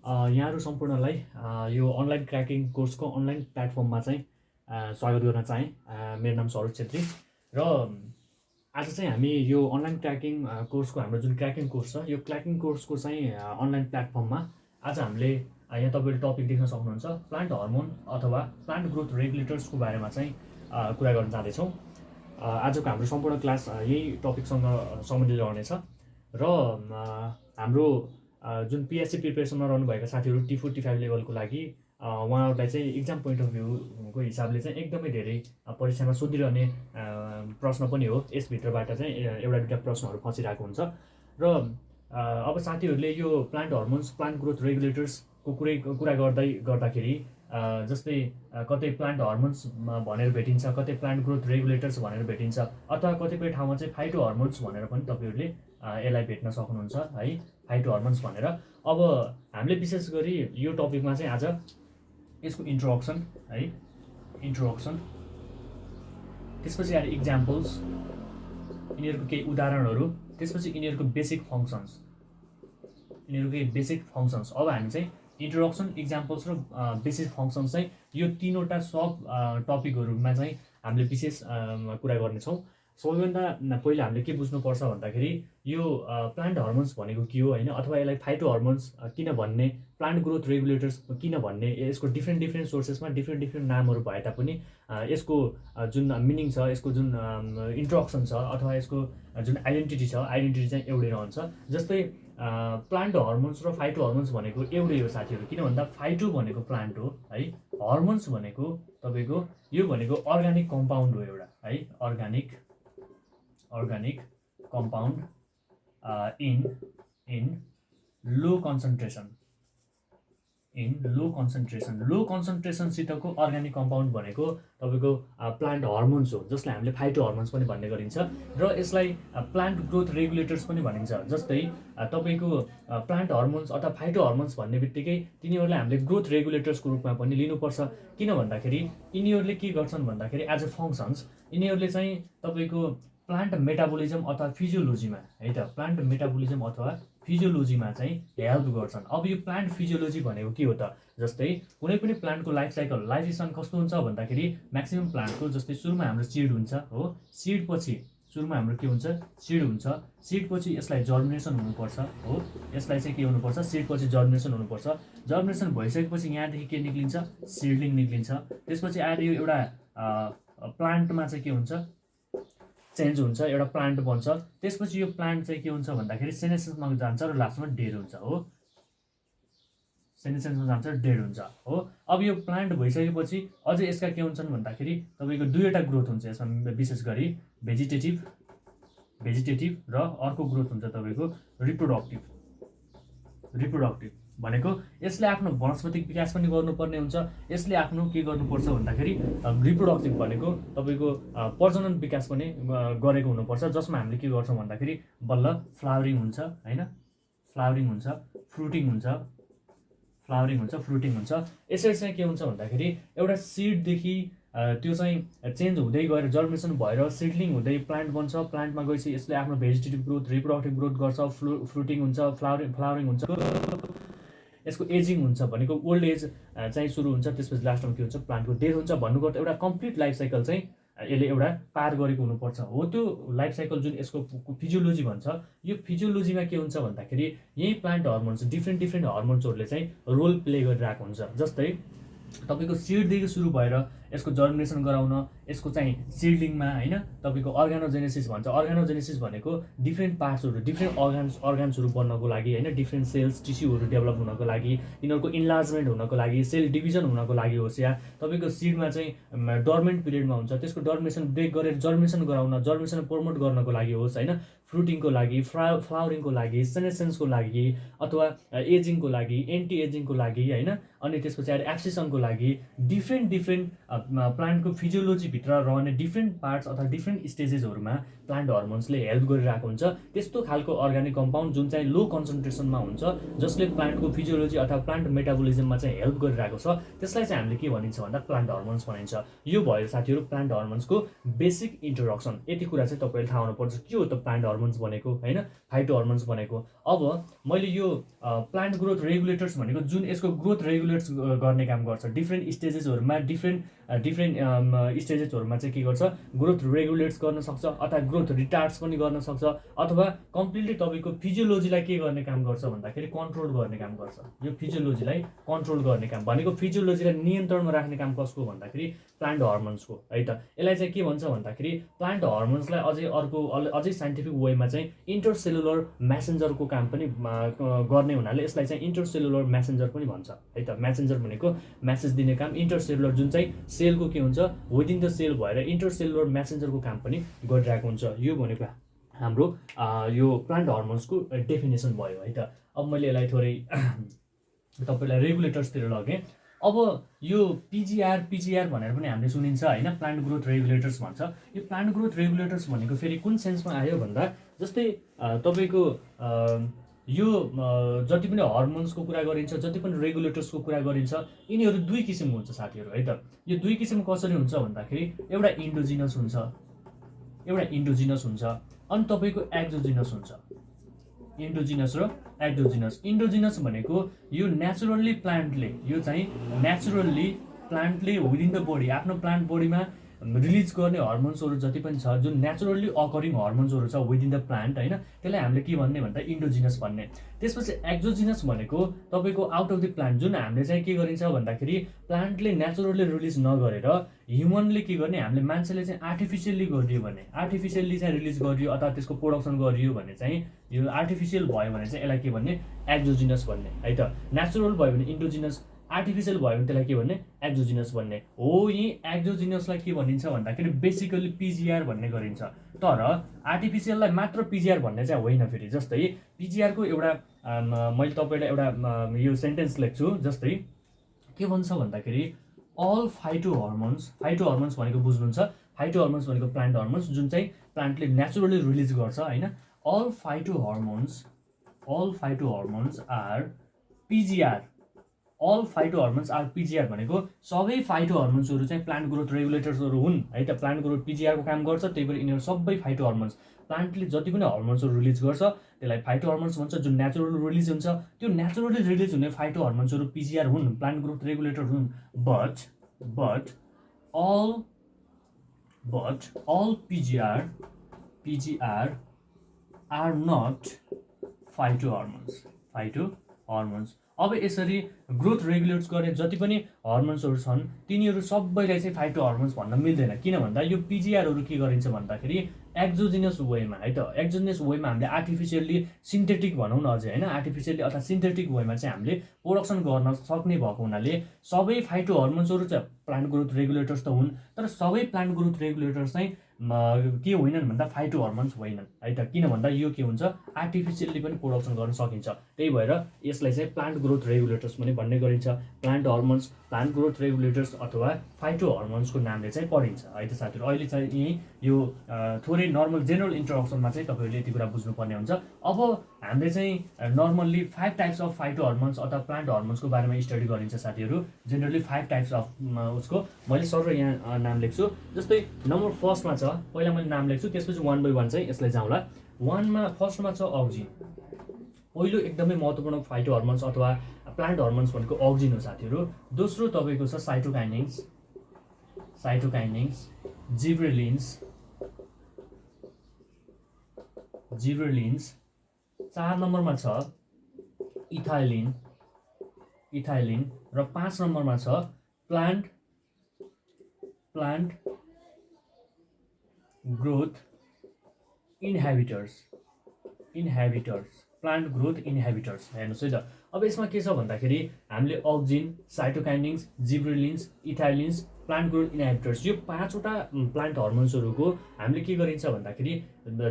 यहाँहरू सम्पूर्णलाई यो online cracking कोर्सको online प्लेटफर्ममा चाहिँ स्वागत गर्न चाहेँ। मेरो नाम सरोज छेत्री र आज चाहिँ हामी यो अनलाइन क्र्याकिङ कोर्सको हाम्रो जुन क्र्याकिङ कोर्स छ यो क्र्याकिङ कोर्सको चाहिँ अनलाइन प्लेटफर्ममा आज हामीले यहाँ तपाईँले टपिक देख्न सक्नुहुन्छ प्लान्ट हर्मोन अथवा प्लान्ट ग्रोथ रेगुलेटर्सको बारेमा चाहिँ कुरा गर्न जाँदैछौँ। आजको हाम्रो सम्पूर्ण क्लास यही टपिकसँग सम्बन्धित रहनेछ र हाम्रो जुन पिएचसी प्रिपेरेसनमा रहनुभएका साथीहरू T4 T5 लेभलको लागि उहाँहरूलाई चाहिँ इक्जाम पोइन्ट अफ भ्यूको हिसाबले चाहिँ एकदमै धेरै परीक्षामा सोधिरहने प्रश्न पनि हो। यसभित्रबाट चाहिँ एउटा दुईवटा प्रश्नहरू फँसिरहेको हुन्छ र अब साथीहरूले यो प्लान्ट हर्मोन्स प्लान्ट ग्रोथ रेगुलेटर्सको कुरा गर्दाखेरि जस्तै कतै प्लान्ट हर्मोन्स भनेर भेटिन्छ, कतै प्लान्ट ग्रोथ रेगुलेटर्स भनेर भेटिन्छ अथवा कतिपय ठाउँमा चाहिँ फाइटो हर्मोन्स भनेर पनि तपाईँहरूले यसलाई भेट्न सक्नुहुन्छ है, फाइटो हर्मोन्स भनेर। अब हामीले विशेष गरी यो टपिकमा चाहिँ आज यसको इन्ट्रोडक्सन है, इन्ट्रोडक्सन, त्यसपछि आएर इक्जाम्पल्स, यिनीहरूको केही उदाहरणहरू, त्यसपछि यिनीहरूको बेसिक फङ्सन्स, यिनीहरूको केही बेसिक फङ्सन्स। अब हामी चाहिँ इन्ट्रोडक्सन, इक्जाम्पल्स र बेसिक फङ्सन्स चाहिँ यो तीनवटा सब टपिकहरूमा चाहिँ हामीले विशेष कुरा गर्नेछौँ। सबैभन्दा पहिला हामीले के बुझ्नुपर्छ भन्दाखेरि यो प्लान्ट हर्मोन्स भनेको के हो होइन, अथवा यसलाई फाइटो हर्मोन्स किन भन्ने, प्लान्ट ग्रोथ रेगुलेटर्स किन भन्ने, यसको डिफ्रेन्ट सोर्सेसमा डिफ्रेन्ट नामहरू भए तापनि यसको जुन मिनिङ छ, यसको जुन इन्ट्रोडक्सन छ अथवा यसको जुन आइडेन्टिटी छ, आइडेन्टिटी चाहिँ एउटै रहन्छ। जस्तै प्लान्ट हर्मोन्स र फाइटो हर्मोन्स भनेको एउटै हो साथीहरू। किन भन्दा फाइटो भनेको प्लान्ट हो है, हर्मोन्स भनेको तपाईँको यो भनेको अर्ग्यानिक कम्पाउन्ड हो एउटा है, organic compound in low concentration, low कन्सन्ट्रेसनसितको अर्ग्यानिक कम्पाउन्ड भनेको तपाईँको प्लान्ट हर्मोन्स हो, जसलाई हामीले फाइटो हर्मोन्स पनि भन्ने गरिन्छ र यसलाई प्लान्ट ग्रोथ रेगुलेटर्स पनि भनिन्छ। जस्तै तपाईँको प्लान्ट हर्मोन्स अथवा फाइटो हर्मोन्स भन्ने बित्तिकै तिनीहरूलाई हामीले ग्रोथ रेगुलेटर्सको रूपमा पनि लिनुपर्छ। किन भन्दाखेरि यिनीहरूले के गर्छन् भन्दाखेरि एज अ फङ्सन्स यिनीहरूले चाहिँ तपाईँको प्लान्ट मेटाबोलिजम अथवा फिजियोलोजीमा है त, प्लान्ट मेटाबोलिजम अथवा फिजियोलोजीमा चाहिँ हेल्प गर्छन्। अब यो प्लान्ट फिजियोलोजी भनेको के हो त, जस्तै कुनै पनि प्लान्टको लाइफ स्टाइल कस्तो हुन्छ भन्दाखेरि म्याक्सिमम प्लान्टको जस्तै सुरुमा हाम्रो सिड हुन्छ हो, सिड पछि सुरुमा हाम्रो के हुन्छ, सिड हुन्छ, सिड पछि यसलाई जर्मिनेसन हुनुपर्छ हो, यसलाई चाहिँ के हुनुपर्छ, सिड पछि जर्मिनेसन हुनुपर्छ, जर्मिनेसन भइसकेपछि यहाँदेखि के निक्लिन्छ, सिडलिङ निक्लिन्छ। त्यसपछि आएर यो एउटा प्लान्टमा चाहिँ के हुन्छ, चेन्ज हुन्छ, एउटा प्लान्ट बन्छ। त्यसपछि यो प्लान्ट चाहिँ के हुन्छ भन्दाखेरि सेनेसेन्समा जान्छ र लास्टमा डेड हुन्छ हो, सेनेसेन्समा जान्छ र डेड हुन्छ हो। अब यो प्लान्ट भइसकेपछि अझै यसका के हुन्छन् भन्दाखेरि तपाईँको दुईवटा ग्रोथ हुन्छ यसमा, विशेष गरी भेजिटेटिभ र अर्को ग्रोथ हुन्छ तपाईँको रिप्रोडक्टिभ भनेको यसले आफ्नो वनस्पतिक विकास पनि गर्नुपर्ने हुन्छ, यसले आफ्नो के गर्नुपर्छ भन्दाखेरि रिप्रोडक्टिभ भनेको तपाईँको प्रजनन विकास पनि गरेको हुनुपर्छ, जसमा हामीले के गर्छौँ भन्दाखेरि बल्ल फ्लावरिङ हुन्छ होइन, फ्लावरिङ हुन्छ, फ्रुटिङ हुन्छ। यसरी चाहिँ के हुन्छ भन्दाखेरि एउटा सिडदेखि त्यो चाहिँ चेन्ज हुँदै गएर जर्मिनेसन भएर सिडलिङ हुँदै प्लान्ट बन्छ, प्लान्टमा गएपछि यसले आफ्नो भेजिटेटिभ ग्रोथ, रिप्रोडक्टिभ ग्रोथ गर्छ, फ्रुटिङ हुन्छ, फ्लावरिङ हुन्छ, यसको एजिङ हुन्छ भनेको ओल्ड एज चाहिँ सुरु हुन्छ, त्यसपछि लास्टमा के हुन्छ, प्लान्टको डेथ हुन्छ। भन्नुपर्दा एउटा कम्प्लिट लाइफ साइकल चाहिँ यसले एउटा पार गरेको हुनुपर्छ हो। त्यो लाइफ साइकल जुन यसको फिजियोलोजी भन्छ, यो फिजियोलोजीमा के हुन्छ भन्दाखेरि यही प्लान्ट हर्मोन्स डिफ्रेन्ट हर्मोन्सहरूले चाहिँ रोल प्ले गरिरहेको हुन्छ। जस्तै तपाईँको सिडदेखि सुरु भएर यसको जर्मिनेसन गराउन, यसको चाहिँ सिडलिङमा होइन तपाईँको अर्गानोजेनेसिस भन्छ। अर्गानोजेनेसिस भनेको डिफ्रेन्ट पार्ट्सहरू, डिफ्रेन्ट अर्गान्सहरू बन्नको लागि होइन, डिफ्रेन्ट सेल्स टिस्युहरू डेभलप हुनको लागि, यिनीहरूको इन्लार्जमेन्ट हुनको लागि, सेल डिभिजन हुनको लागि होस्, या तपाईँको सिडमा चाहिँ डर्मेन्ट पिरियडमा हुन्छ, त्यसको डर्मिनेसन ब्रेक गरेर जर्मिनेसन गराउन, जर्मिनेसन प्रमोट गर्नको लागि होस् होइन, फ्रुटिङको लागि, फ्लावरिङको लागि, सेनेसेन्सको लागि अथवा एजिङको लागि, एन्टी एजिङको लागि होइन, अनि त्यसपछि आएर एब्सिसनको लागि डिफ्रेन्ट प्लान्टको फिजियोलोजीभित्र रहने डिफ्रेन्ट पार्ट्स अथवा डिफ्रेन्ट स्टेजेसहरूमा प्लान्ट हर्मोन्सले हेल्प गरिरहेको हुन्छ। त्यस्तो खालको अर्ग्यानिक कम्पाउन्ड जुन चाहिँ लो कन्सन्ट्रेसनमा हुन्छ, जसले प्लान्टको फिजियोलोजी अथवा प्लान्ट मेटाबोलिजममा चाहिँ हेल्प गरिरहेको छ, त्यसलाई चाहिँ हामीले के भनिन्छ भन्दा प्लान्ट हर्मोन्स भनिन्छ। यो भयो साथीहरू प्लान्ट हर्मोन्सको बेसिक इन्ट्रोडक्सन। यति कुरा चाहिँ तपाईँले थाहा हुनुपर्छ के हो त प्लान्ट हर्मोन्स हर्मोन्स भनेको हैन, फाइटो हर्मोन्स भनेको। अब मैले यो प्लान्ट ग्रोथ रेगुलेटर्स भनेको जुन यसको ग्रोथ रेगुलेट्स गर्ने काम गर्छ, डिफ्रेन्ट स्टेजेसहरुमा डिफ्रेन्ट स्टेजेसहरुमा चाहिँ के गर्छ, ग्रोथ रेगुलेट्स गर्न सक्छ अथवा ग्रोथ रिटार्ड्स पनि गर्न सक्छ, अथवा कम्प्लिटली तपाईको फिजियोलोजीलाई के गर्ने काम गर्छ भन्दाखेरि कन्ट्रोल गर्ने काम गर्छ। यो फिजियोलोजीलाई कन्ट्रोल गर्ने काम भनेको फिजियोलोजीलाई नियन्त्रणमा राख्ने काम कसको भन्दाखेरि प्लान्ट हर्मोन्सको है त। यसलाई चाहिँ के भन्छ भन्दाखेरि प्लान्ट हर्मोन्सलाई अझै साइन्टिफिक वेमा चाहिँ इन्टरसेलुलर मेसेन्जरको काम पनि गर्ने हुनाले यसलाई चाहिँ इन्टरसेलुलर मेसेन्जर पनि भन्छ है त। मेसेन्जर भनेको मेसेज दिने काम, इन्टरसेलुलर जुन चाहिँ सेलको के हुन्छ विदिन द सेल भएर इन्टरसेलुलर मेसेन्जरको काम पनि गरिरहेको हुन्छ। यो भनेको हाम्रो यो प्लान्ट हर्मोन्सको डेफिनेसन भयो है त। अब मैले यसलाई थोरै तपाईलाई रेगुलेटर्सतिर लगेँ। अब यो पिजिआर भनेर पनि हामीले सुनिन्छ हैन, प्लान्ट ग्रोथ रेगुलेटर्स भन्छ। यो प्लान्ट ग्रोथ रेगुलेटर्स भनेको फेरि कुन सेन्समा आयो भन्दा जस्तै तपाईको यो जति पनि हर्मोन्सको कुरा गरिन्छ, जति पनि रेगुलेटर्सको कुरा गरिन्छ, यिनीहरू दुई किसिमको हुन्छ साथीहरू है त। यो दुई किसिम कसरी हुन्छ भन्दाखेरि एउटा इन्डोजिनस हुन्छ, अनि तपाईको एक्जोजिनस हुन्छ। इन्डोजिनस र एक्जोजिनस। इन्डोजिनस भनेको यो नेचुरल्ली प्लान्टले विदिन द बडी आफ्नो प्लान्ट बडीमा रिलिज गर्ने हर्मोन्सहरू जति पनि छ, जुन नेचुरल्ली अकरिङ हर्मोन्सहरू छ विदिन द प्लान्ट हैन, त्यसलाई हामीले के भन्ने भन्दा इन्डोजिनस भन्ने। त्यसपछि एक्जोजिनस भनेको तपाईको आउट अफ द प्लान्ट, जुन हामीले चाहिँ के गरिन्छ भन्दाखेरि प्लान्टले नेचुरल्ली रिलिज नगरेर ह्युमनले के गर्ने, हामीले मान्छेले चाहिँ आर्टिफिसियल्ली गरियो भने, आर्टिफिसियल्ली चाहिँ रिलिज गरियो अथवा त्यसको प्रोडक्सन गरियो भने चाहिँ यो आर्टिफिसियल भयो भने चाहिँ यसलाई के भन्ने, एक्जोजिनस भन्ने है त। नेचुरल भयो भने इन्डोजिनस, आर्टिफिसियल भयो भने त्यसलाई के भन्ने, एक्जोजिनस भन्ने हो। यही एक्जोजिनसलाई के भनिन्छ भन्दाखेरि बेसिकली पिजिआर भन्ने गरिन्छ। तर आर्टिफिसियललाई मात्र पिजिआर भन्ने चाहिँ होइन। फेरि जस्तै पिजिआरको एउटा मैले तपाईलाई एउटा यो सेन्टेन्स लेख्छु। जस्तै के भन्छ भन्दाखेरि अल फाइटो हर्मोन्स भनेको बुझ्नुहुन्छ, फाइटो हर्मोन्स भनेको प्लान्ट हर्मोन्स जुन चाहिँ प्लान्टले नेचुरली रिलिज गर्छ हैन। All phyto hormones are PGR. All phyto hormones are PGR भनेको सबै फाइटो हर्मोन्सहरू चाहिँ प्लान्ट ग्रोथ रेगुलेटर्सहरू हुन् है त। प्लान्ट ग्रोथ पिजिआरको काम गर्छ, त्यही भएर यिनीहरू सबै फाइटो हर्मोन्स, प्लान्टले जति पनि हर्मोन्सहरू रिलिज गर्छ त्यसलाई फाइटो हर्मोन्स भन्छ, जुन नेचुरली रिलिज हुन्छ। त्यो नेचुरली रिलिज हुने फाइटो हर्मोन्सहरू पिजिआर हुन्, प्लान्ट ग्रोथ रेगुलेटर हुन्। But all PGR are not phyto hormones. अब यसरी ग्रोथ रेगुलेट्स गर्ने जति पनि हर्मोन्सहरू छन् तिनीहरू सबैलाई चाहिँ फाइटो हर्मोन्स भन्न मिल्दैन। किन भन्दा यो पिजिआरहरू के गरिन्छ भन्दाखेरि एक्जोजिनस वेमा है त, एक्जोजिनस वेमा हामीले आर्टिफिसियल्ली सिन्थेटिक भनौँ न अझै हैन, आर्टिफिसियल्ली अथवा सिन्थेटिक वेमा चाहिँ हामीले प्रोडक्सन गर्न सक्ने भएको हुनाले सबै फाइटो हर्मोन्सहरू चाहिँ प्लान्ट ग्रोथ रेगुलेटर्स त हुन्, तर सबै प्लान्ट ग्रोथ रेगुलेटर्स चाहिँ के होइनन् भन्दा फाइटो हर्मोन्स होइनन् है त। किन भन्दा यो के हुन्छ, आर्टिफिसियल्ली पनि प्रोडक्सन गर्न सकिन्छ। त्यही भएर यसलाई चाहिँ प्लान्ट ग्रोथ रेगुलेटर्स पनि भन्ने गरिन्छ। Plant hormones, plant growth regulators अथवा फाइटो हर्मोन्सको नामले चाहिँ पढिन्छ है त साथीहरू। अहिले चाहिँ यो थोरै नर्मल जेनरल इन्ट्रोडक्सनमा चाहिँ तपाईँहरूले यति कुरा बुझ्नुपर्ने हुन्छ। अब हामीले चाहिँ normally 5 types of phyto hormones अथवा प्लान्ट हर्मोन्सको बारेमा स्टडी गरिन्छ साथीहरू। जेनरली 5 टाइप्स अफ उसको मैले सर यहाँ नाम लेख्छु। जस्तै नम्बर फर्स्टमा छ, पहिला मैले नाम लेख्छु त्यसपछि 1 बाइ 1 चाहिँ यसलाई जाउँला। 1मा फर्स्टमा छ अक्जिन। पहिलो एकदमै महत्त्वपूर्ण फाइटो हर्मोन्स अथवा प्लान्ट हर्मोन्स भनेको अक्जिन हो साथीहरू। दोस्रो तपाईँको छ साइटोकाइनिन्स, जिब्रेलिन्स। 4 नम्बरमा छ इथाइलिन र 5 नम्बरमा छ प्लान्ट ग्रोथ इन्हेबिटर्स। प्लान्ट ग्रोथ इन्हेबिटर्स हेर्नुहोस् है त। अब यसमा के छ भन्दाखेरि हामीले अक्जिन, साइटोकाइनिन्स, जिब्रेलिन्स, इथाइलिन्स, प्लान्ट ग्रोथ इन्हेबिटर्स यो 5वटा प्लान्ट हर्मोन्सहरूको हामीले के गरिन्छ भन्दाखेरि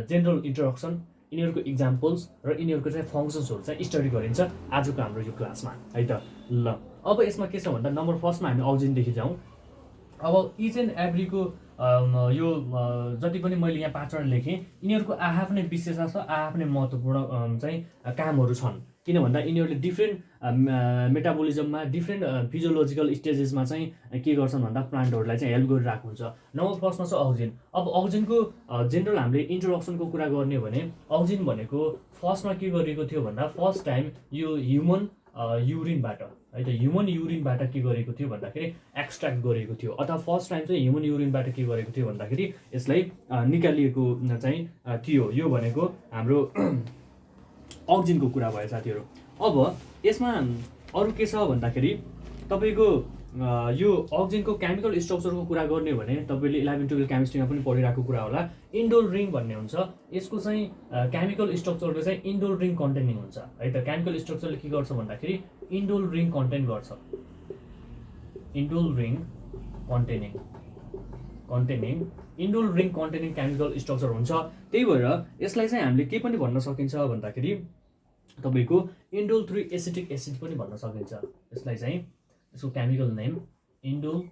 जेनरल इन्ट्रोडक्सन, यिनीहरूको इक्जाम्पल्स र यिनीहरूको चाहिँ फङ्सन्सहरू चाहिँ स्टडी गरिन्छ आजको हाम्रो यो क्लासमा है त। ल अब यसमा के छ भन्दा नम्बर फर्स्टमा हामी अक्जिनदेखि जाउँ। अब इच एन्ड एभ्रीको यो जति पनि मैले यहाँ 5वटा लेखेँ यिनीहरूको आफ्नै विशेषता छ, आफ्नै महत्त्वपूर्ण चाहिँ कामहरू छन् किन भन्दा यिनीहरूले डिफ्रेन्ट मेटाबोलिजममा डिफ्रेन्ट फिजियोलोजिकल स्टेजेसमा चाहिँ के गर्छन् भन्दा प्लान्टहरूलाई चाहिँ हेल्प गरिरहेको हुन्छ। नम्बर फर्स्टमा छ अक्सिजन। अब अक्सिजनको जेनरल हामीले इन्ट्रोडक्सनको कुरा गर्ने हो भने अक्सिजन भनेको फर्स्टमा के गरिएको थियो भन्दा फर्स्ट टाइम यो ह्युमन युरिनबाट है त ह्युमन युरिनबाट के गरेको थियो भन्दाखेरि एक्सट्र्याक्ट गरेको थियो, अथवा फर्स्ट टाइम चाहिँ ह्युमन युरिनबाट के गरेको थियो भन्दाखेरि यसलाई निकालिएको चाहिँ थियो। यो भनेको हाम्रो अक्सिजनको कुरा भयो साथीहरू। अब यसमा अरू के छ भन्दाखेरि तपाईँको यो अक्सिजनको केमिकल स्ट्रक्चरको कुरा गर्ने हो भने तपाईँले 11-12 केमिस्ट्रीमा पनि पढिरहेको कुरा होला, इन्डोल रिङ भन्ने हुन्छ। यसको चाहिँ केमिकल स्ट्रक्चरले चाहिँ इन्डोल रिङ कन्टेनिङ हुन्छ है त। केमिकल स्ट्रक्चरले के गर्छ भन्दाखेरि इन्डोल रिङ कन्टेन गर्छ, indole ring containing indole ring containing chemical structure हुन्छ। त्यही भएर यसलाई चाहिँ हामीले के पनि भन्न सकिन्छ भन्दाखेरि तपाईँको इन्डोल 3 एसिटिक एसिड पनि भन्न सकिन्छ। यसलाई चाहिँ यसको केमिकल नेम इन्डोल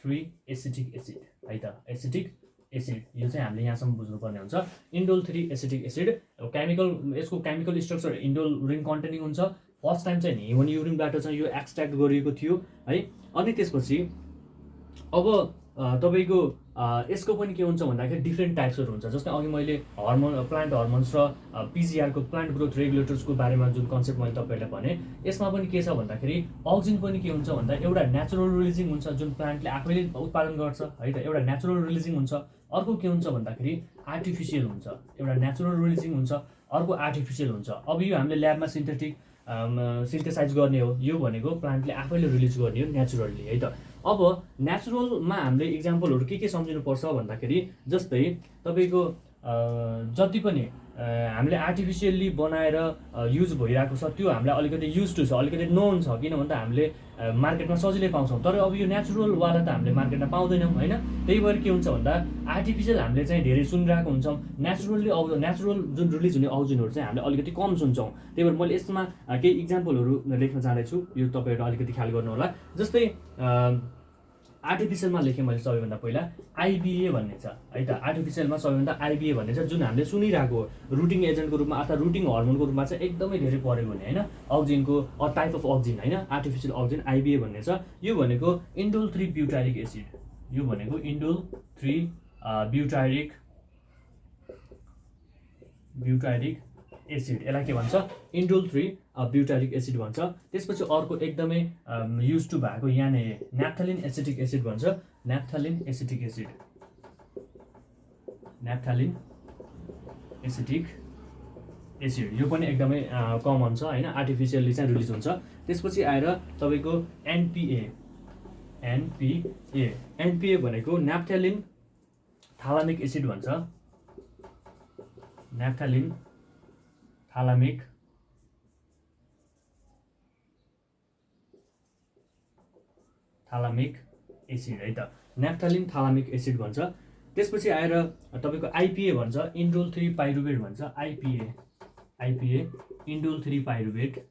3 एसिटिक एसिड है त, एसिटिक एसिड। यो चाहिँ हामीले यहाँसम्म बुझ्नुपर्ने हुन्छ। इन्डोल 3 एसिटिक एसिड केमिकल, यसको केमिकल स्ट्रक्चर इन्डोल रिङ कन्टेनिङ हुन्छ। फर्स्ट टाइम चाहिँ ह्युमन युरिनबाट चाहिँ यो एक्सट्र्याक्ट गरिएको थियो है। अनि त्यसपछि अब तपाईँको यसको पनि के हुन्छ भन्दाखेरि डिफ्रेन्ट टाइप्सहरू हुन्छ। जस्तै अघि मैले प्लान्ट हर्मोन्स र पिजिआरको प्लान्ट ग्रोथ रेगुलेटर्सको बारेमा जुन कन्सेप्ट मैले तपाईँहरूलाई भने, यसमा पनि के छ भन्दाखेरि अक्सिजन पनि के हुन्छ भन्दा एउटा नेचुरल रिलिजिङ हुन्छ जुन प्लान्टले आफैले उत्पादन गर्छ है त, एउटा नेचुरल रिलिजिङ हुन्छ। अर्को के हुन्छ भन्दाखेरि आर्टिफिसियल हुन्छ, एउटा नेचुरल रिलिजिङ हुन्छ, अर्को आर्टिफिसियल हुन्छ। अब यो हामीले ल्याबमा सिन्थेसाइज गर्ने हो, यो भनेको प्लान्टले आफैले रिलिज गर्ने हो नेचुरली है त। अब नेचुरलमा हामीले इक्जाम्पलहरू के सम्झिनुपर्छ भन्दाखेरि जस्तै तपाईँको जति पनि हामीले आर्टिफिसियल्ली बनाएर युज भइरहेको छ त्यो हामीलाई अलिकति युज टु छ, अलिकति नोन छ, किन भन्दा हामीले मार्केटमा सजिलै पाउँछौँ। तर अब यो नेचुरलवाला त हामीले मार्केटमा पाउँदैनौँ होइन। त्यही भएर के हुन्छ भन्दा आर्टिफिसियल हामीले चाहिँ धेरै सुनिरहेको हुन्छौँ, नेचुरल जुन रिलिज हुने अक्सिजनहरू चाहिँ हामीले अलिकति कम सुन्छौँ। त्यही भएर मैले यसमा केही इक्जाम्पलहरू लेख्न जाँदैछु, यो तपाईँहरू अलिकति ख्याल गर्नु होला। जस्तै आर्टिफिसियलमा लेखेँ मैले सबैभन्दा पहिला आइबिए भन्ने छ है त। आर्टिफिसियलमा सबैभन्दा आइबिए भन्ने छ, जुन हामीले सुनिरहेको रुटिङ एजेन्टको रूपमा अथवा रुटिङ हर्मोनको रूपमा चाहिँ एकदमै धेरै परेको हुने होइन अक्सिजनको टाइप अफ अक्सिजन होइन, आर्टिफिसियल अक्सिजन आइबिए भन्ने छ। यो भनेको इन्डोल 3 ब्युटारिक एसिड, यो भनेको इन्डोल 3 ब्युटारिक एसिड, यसलाई के भन्छ इन्डोल 3 ब्युटारिक एसिड भन्छ। त्यसपछि अर्को एकदमै युज टु भएको यहाँनिर न्याफ्थलिन एसिटिक एसिड भन्छ, न्याफ्थलिन एसिटिक एसिड यो पनि एकदमै कमन छ होइन, आर्टिफिसियल्ली चाहिँ रिलिज हुन्छ। त्यसपछि आएर तपाईँको एनपिए भनेको न्याफ्थलिन थालामिक एसिड भन्छ, न्याफ्थलिन थालामिक एसिड है त, न्याफ्थलिन थालामिक एसिड भन्छ। त्यसपछि आएर तपाईँको आइपिए भन्छ, इन्डोल 3 पाइरुवेट भन्छ, आइपिए इन्डोल 3 पाइरुवेट,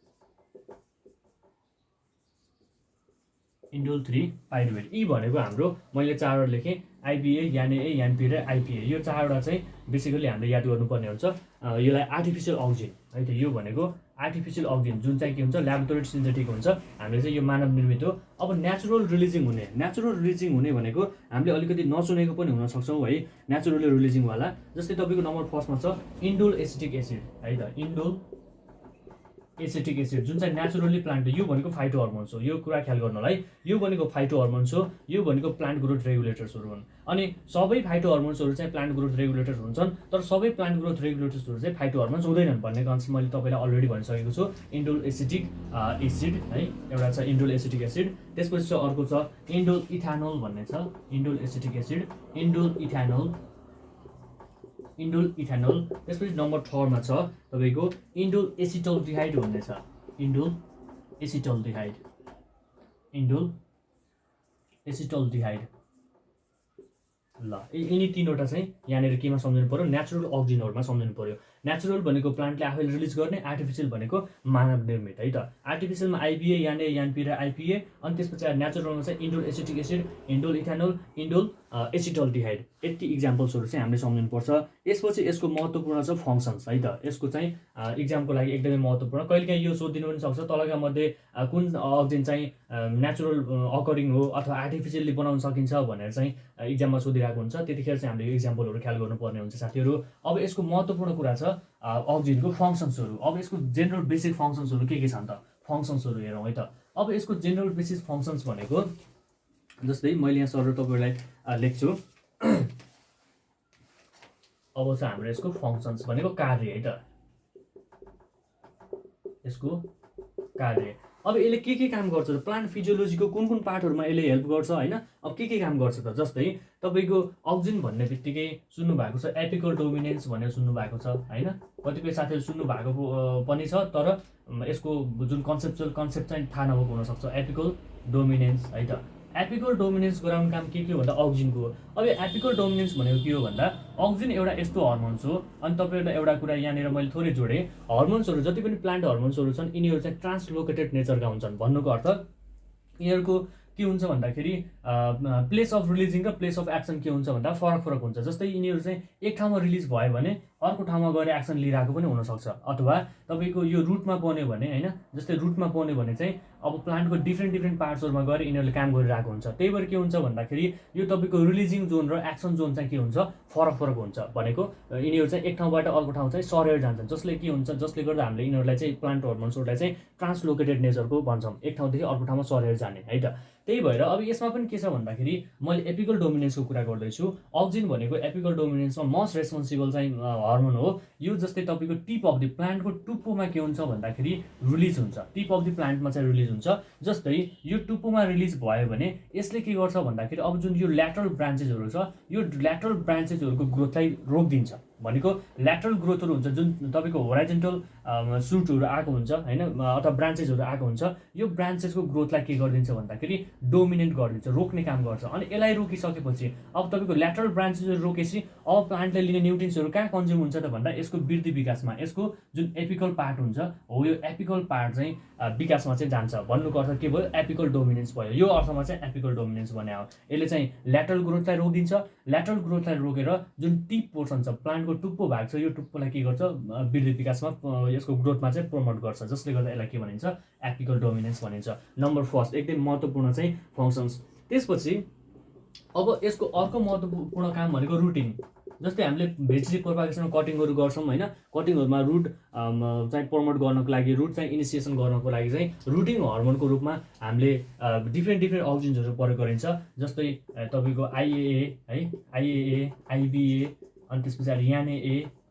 इन्डोल 3 पाइरुवेट। यी भनेको हाम्रो मैले चारवटा लेखेँ, आइबिए, यानए, यानपी र आइपिए। यो चारवटा चाहिँ बेसिकली हामीले याद गर्नुपर्ने हुन्छ। यसलाई आर्टिफिसियल अक्सिजन है त, यो भनेको आर्टिफिसियल अक्सिजन जुन चाहिँ के हुन्छ ल्याबोरेटोरी सिन्थेटिक हुन्छ, हामीले चाहिँ यो मानव निर्मित हो। अब नेचुरल रिलिजिङ हुने भनेको हामीले अलिकति नसुनेको पनि हुन सक्छौँ है, नेचुरली रिलिजिङवाला। जस्तै तपाईँको नम्बर फर्स्टमा छ इन्डोल एसिटिक एसिड है त, इन्डोल एसिटिक एसिड जुन चाहिँ नेचुरली प्लान्ट, यो भनेको फाइटो हर्मोन्स हो, यो कुरा ख्याल गर्नु होला है। यो भनेको फाइटो हर्मोन्स हो, यो भनेको प्लान्ट ग्रोथ रेगुलेटर्सहरू हुन्। अनि सबै फाइटो हर्मोन्सहरू चाहिँ प्लान्ट ग्रोथ रेगुलेटर्स हुन्छन्, तर सबै प्लान्ट ग्रोथ रेगुलेटर्सहरू चाहिँ फाइटो हर्मोन्स हुँदैनन् भन्ने कन्सेप्ट मैले तपाईँलाई अलरेडी भनिसकेको छु। इन्डोल एसिटिक एसिड है, एउटा छ इन्डोल एसिटिक एसिड। त्यसपछि चाहिँ अर्को छ इन्डोल इथानोल भन्ने छ, इन्डोल एसिटिक एसिड, इन्डोल इथानोल। त्यसपछि नम्बर 4 मा छ तपाईँको इन्डोल एसिटल्डिहाइड भन्ने छ, इन्डोल एसिटल्डिहाइड। ल यिनी तीनवटा चाहिँ यहाँनिर केमा सम्झिनु पर्यो, नेचुरल अक्सिजनहरूमा सम्झिनु पर्यो। नेचुरल भनेको प्लान्टले आफैले रिलिज गर्ने, आर्टिफिसियल भनेको मानव निर्मित है त। आर्टिफिसियलमा आइबिए, याने, यानपी र आइपिए, अनि त्यसपछि नेचुरलमा चाहिँ इन्डोल एसिटिक एसिड, इन्डोल इथानोल, इन्डोल एसिटल्डिहाइड। यति इक्जाम्पल्सहरू चाहिँ हामीले सम्झिनुपर्छ। यसपछि यसको महत्त्वपूर्ण छ फङ्सन्स है त। यसको चाहिँ इक्जामको लागि एकदमै महत्त्वपूर्ण, कहिलेकाहीँ यो सोधिनु पनि सक्छ तलका मध्ये कुन अक्सिजन चाहिँ नेचुरल अकरिङ हो अथवा आर्टिफिसियली बनाउन सकिन्छ भनेर चाहिँ इक्जाममा सोधिरहेको हुन्छ। त्यतिखेर चाहिँ हामीले यो इक्जाम्पलहरू ख्याल गर्नुपर्ने हुन्छ साथीहरू। अब यसको महत्त्वपूर्ण कुरा छ अक्सिजनको फङ्सन्सहरू। अब यसको जेनरल बेसिक फङ्सन्सहरू के छन् त, फङ्सन्सहरू हेरौँ है त। अब यसको जेनरल बेसिक फङ्सन्स भनेको जस्तै मैले यहाँ सर तपाईँलाई लेख्छु। अब चाहिँ हाम्रो यसको फङ्सन्स भनेको कार्य है त, यसको कार्य। अब यसले के काम गर्छ त, प्लान्ट फिजियोलोजीको कुन कुन पार्टहरूमा यसले हेल्प गर्छ होइन। अब के काम गर्छ त, जस्तै तपाईँको अक्सिजन भन्ने बित्तिकै सुन्नुभएको छ एपिकल डोमिनेन्स भनेर सुन्नुभएको छ होइन। कतिपय साथीहरू सुन्नुभएको पनि छ, तर यसको जुन कन्सेप्ट चाहिँ थाहा नभएको हुनसक्छ, एपिकल डोमिनेन्स है त। एपिकल डोमिनेन्स गराउने काम के हो भन्दा अक्सिजनको हो। अब यो एपिकल डोमिनेन्स भनेको के हो भन्दा अक्सिजन एउटा यस्तो हर्मोन्स हो। अनि तपाईँलाई एउटा कुरा यहाँनिर मैले थोरै जोडेँ, हर्मोन्सहरू जति पनि प्लान्ट हर्मोन्सहरू छन् यिनीहरू चाहिँ ट्रान्सलोकेटेड नेचरका हुन्छन्। भन्नुको अर्थ यिनीहरूको के हुन्छ भन्दाखेरि प्लेस अफ रिलिजिङ र प्लेस अफ एक्सन के हुन्छ भन्दा फरक हुन्छ। जस्तै यिनीहरू चाहिँ एक ठाउँमा रिलिज भयो भने अर्को ठाउँमा गएर एक्सन लिइरहेको पनि हुनसक्छ, अथवा तपाईँको यो रुटमा बन्यो भने होइन, जस्तै रुटमा बन्यो भने चाहिँ अब प्लान्टको डिफ्रेन्ट पार्ट्सहरूमा गएर यिनीहरूले काम गरिरहेको हुन्छ। त्यही भएर के हुन्छ भन्दाखेरि यो तपाईँको रिलिजिङ जोन र एक्सन जोन चाहिँ के हुन्छ, फरक हुन्छ। भनेको यिनीहरू चाहिँ एक ठाउँबाट अर्को ठाउँ चाहिँ सरेर जान्छन्, जसले गर्दा हामीले यिनीहरूलाई चाहिँ प्लान्ट हर्मोन्सहरूलाई चाहिँ ट्रान्सलोकेटेड नेचरको भन्छौँ, एक ठाउँदेखि अर्को ठाउँमा सरेर जाने है त। त्यही भएर अब यसमा पनि के छ भन्दाखेरि मैले एपिकल डोमिनेन्सको कुरा गर्दैछु। अक्सिजन भनेको एपिकल डोमिनेन्समा मोस्ट रेस्पोन्सिबल चाहिँ हर्मोन हो। यो जस्तै तपाईँको टिप अफ द प्लान्टको टुप्पोमा के हुन्छ भन्दाखेरि रिलिज हुन्छ, टिप अफ द प्लान्टमा चाहिँ रिलिज हुन्छ। जस्तै यो टुप्पोमा रिलिज भयो भने यसले के गर्छ भन्दाखेरि अब जुन यो ल्याटरल ब्रान्चेसहरू छ, यो ल्याटरल ब्रान्चेसहरूको ग्रोथलाई रोकिदिन्छ। भनेको ल्याटरल ग्रोथहरू हुन्छ जुन तपाईँको होराइजेन्टल सुटहरू आएको हुन्छ होइन, अथवा ब्रान्चेसहरू आएको हुन्छ, यो ब्रान्चेसको ग्रोथलाई के गरिदिन्छ भन्दाखेरि डोमिनेट गरिदिन्छ, रोक्ने काम गर्छ। अनि यसलाई रोकिसकेपछि अब तपाईँको ल्याटरल ब्रान्चेसहरू रोकेपछि अब प्लान्टले लिने न्युट्रिन्सहरू कहाँ कन्ज्युम हुन्छ त भन्दा यसको वृद्धि विकासमा, यसको जुन एपिकल पार्ट हुन्छ हो, यो एपिकल पार्ट चाहिँ विकासमा चाहिँ जान्छ। भन्नुको अर्थ के भयो, एपिकल डोमिनेन्स भयो। यो अर्थमा चाहिँ एपिकल डोमिनेन्स भने हो। यसले चाहिँ ल्याटरल ग्रोथलाई रोकिदिन्छ। ल्याटरल ग्रोथलाई रोकेर जुन टिप पोर्सन छ, प्लान्टको टुप्पो भाग छ, यो टुप्पोलाई के गर्छ, वृद्धि विकासमा यसको ग्रोथमा चाहिँ प्रमोट गर्छ, जसले गर्दा यसलाई के भनिन्छ, एपिकल डोमिनेन्स भनिन्छ। नम्बर फर्स्ट एकदम महत्त्वपूर्ण चाहिँ फङ्सन्स। त्यसपछि अब यसको अर्को महत्त्वपूर्ण काम भनेको रुटिङ। जस्तै हामीले भेजिटेटिभ प्रोपागेसनमा कटिङहरू गर्छौँ होइन, कटिङहरूमा रुट चाहिँ प्रमोट गर्नको लागि, रुट चाहिँ इनिसिएसन गर्नको लागि चाहिँ रुटिङ हर्मोनको रूपमा हामीले डिफ्रेन्ट अक्सिजन्सहरू प्रयोग गरिन्छ। जस्तै तपाईँको आइएए है, आइबिए, अनि त्यसपछि आएर यानए,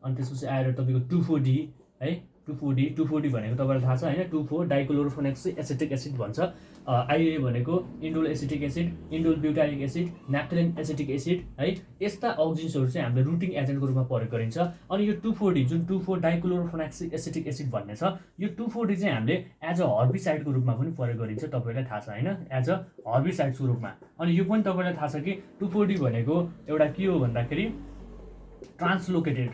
अनि त्यसपछि आएर तपाईँको 2,4-D है, 2,4-D भनेको तपाईँलाई थाहा छ होइन, 2,4 डाइक्लोरोफेनोक्सी एसिटिक एसिड भन्छ। आइए भनेको indole acetic acid, indole butyric acid, naphthalene acetic acid है। यस्ता अक्सिजन्सहरू चाहिँ हामीले रुटिङ एजेन्टको रूपमा प्रयोग गरिन्छ। अनि यो 2,4-D जुन 2,4 डाइक्लोरोफेनोक्सी एसिटिक एसिड भन्ने छ, यो 2,4-D चाहिँ हामीले एज अ हर्बिसाइडको रूपमा पनि प्रयोग गरिन्छ, तपाईँलाई थाहा छ होइन, एज अ हर्बिसाइडको रूपमा। अनि यो पनि तपाईँलाई थाहा छ कि 2,4-D भनेको एउटा के हो भन्दाखेरि ट्रान्सलोकेटेड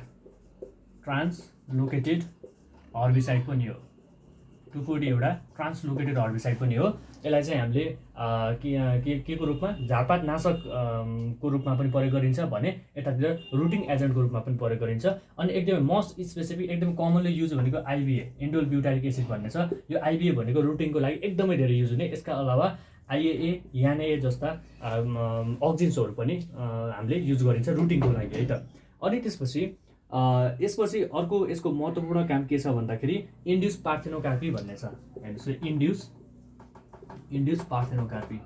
हर्बिसाइड पनि हो। 2,4-D एउटा ट्रान्सलोकेटेड हर्बिसाइड पनि हो। यसलाई चाहिँ हामीले के को रूपमा, झारपात नाशक को रूपमा पनि प्रयोग गरिन्छ भने यतातिर रुटिङ एजेन्टको रूपमा पनि प्रयोग गरिन्छ। अनि एकदमै मोस्ट स्पेसिफिक एकदम कमनली युज भनेको आइबिए, इन्डोल ब्युटारिक एसिड भन्ने छ। यो आइबिए भनेको रुटिङको लागि एकदमै धेरै युज हुने। यसका अलावा आइएए, यानए जस्ता अक्सिजन्सहरू पनि हामीले युज गरिन्छ रुटिङको लागि है त। अनि यसपछि अर्को यसको महत्त्वपूर्ण काम के छ भन्दाखेरि इन्ड्युस पार्थेनोकार्पी भन्ने छ। Induce parthenocarpy.